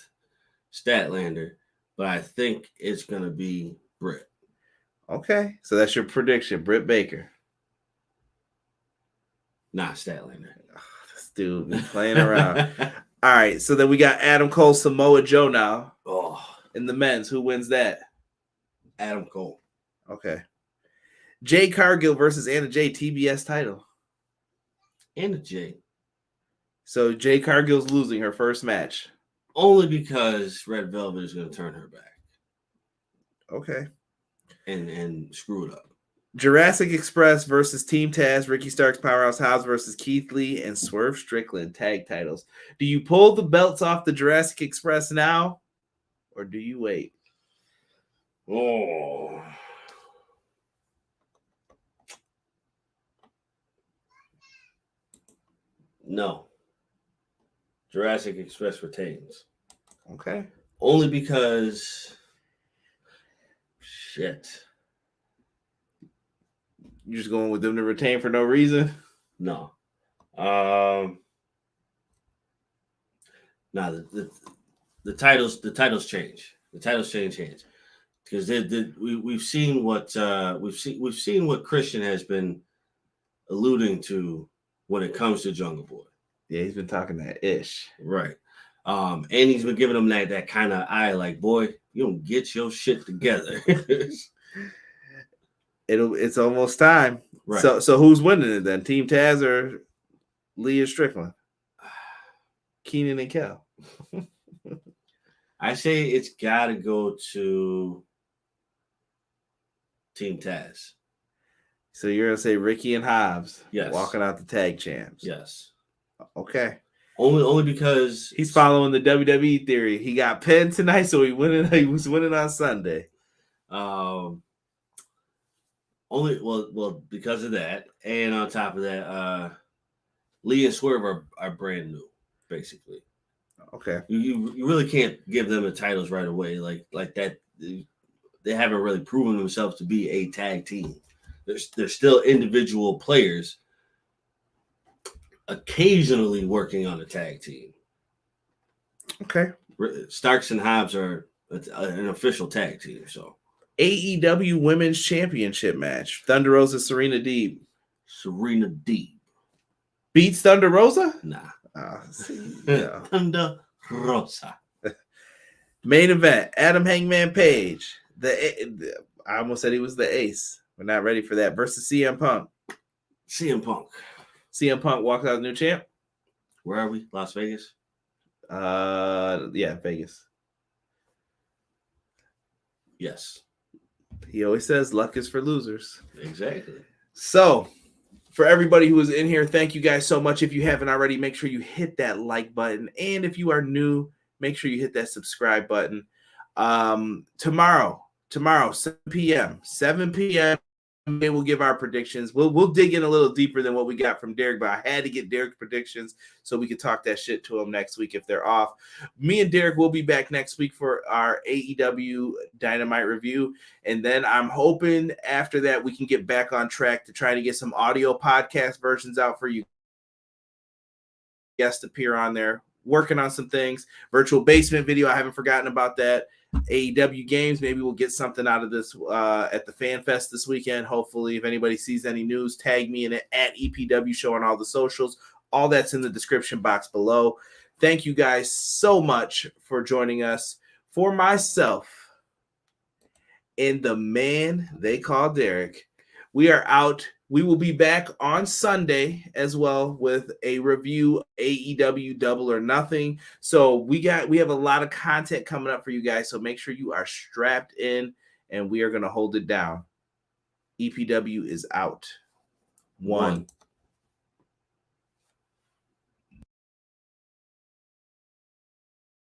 Statlander, but I think it's gonna be Britt. Okay, so that's your prediction, Britt Baker. Nah, Statlander. Oh, this dude be playing around. All right, so then we got Adam Cole, Samoa Joe now. Oh, In the men's, who wins that? Adam Cole. Okay. Jay Cargill versus Anna Jay, TBS title. Anna Jay. So Jay Cargill's losing her first match. Only because Red Velvet is going to turn her back. Okay. And screw it up. Jurassic Express versus Team Taz, Ricky Starks, Powerhouse Hobbs versus Keith Lee and Swerve Strickland tag titles. Do you pull the belts off the Jurassic Express now, or do you wait? Oh. No. Jurassic Express retains. Okay. Only because shit. You're just going with them to retain for no reason? No. No, the titles change. The titles change. Because we've seen what Christian has been alluding to when it comes to Jungle Boy. Yeah, he's been talking that ish. Right. And he's been giving them that kind of eye, like, boy, you don't get your shit together. It's almost time. Right. So who's winning it then? Team Taz or Leah Strickland? Keenan and Kel. I say it's got to go to Team Taz. So you're gonna say Ricky and Hobbs, Yes, walking out the tag champs. Yes. Okay. Only because He's following the WWE theory. He got pinned tonight, so he was winning on Sunday. Well, because of that, and on top of that, Lee and Swerve are brand new, basically. Okay. You really can't give them the titles right away, like that. They haven't really proven themselves to be a tag team. They're still individual players, occasionally working on a tag team. Okay. Starks and Hobbs are an official tag team, so. AEW Women's Championship match. Thunder Rosa, Serena Deeb. Serena Deeb Beats Thunder Rosa? Nah. Yeah. Thunder Rosa. Main event, Adam Hangman Paige. I almost said he was the ace. We're not ready for that. Versus CM Punk. CM Punk. CM Punk walks out as new champ. Where are we? Las Vegas? Yeah, Vegas. Yes. He always says luck is for losers. Exactly. So, for everybody who is in here, thank you guys so much. If you haven't already, make sure you hit that like button. And if you are new, make sure you hit that subscribe button. Tomorrow, 7 p.m., we'll give our predictions. We'll dig in a little deeper than what we got from Derek, but I had to get Derek's predictions so we could talk that shit to him next week if they're off. Me and Derek will be back next week for our AEW Dynamite review, and then I'm hoping after that we can get back on track to try to get some audio podcast versions out for you. Guests appear on there, working on some things. Virtual basement video, I haven't forgotten about that. AEW games, maybe we'll get something out of this at the Fan Fest this weekend. Hopefully, if anybody sees any news, tag me in it at EPW Show on all the socials. All that's in the description box below. Thank you guys so much for joining us. For myself and the man they call Derek, we are out. We will be back on Sunday as well with a review AEW Double or Nothing. So we have a lot of content coming up for you guys. So make sure you are strapped in and we are going to hold it down. EPW is out. One.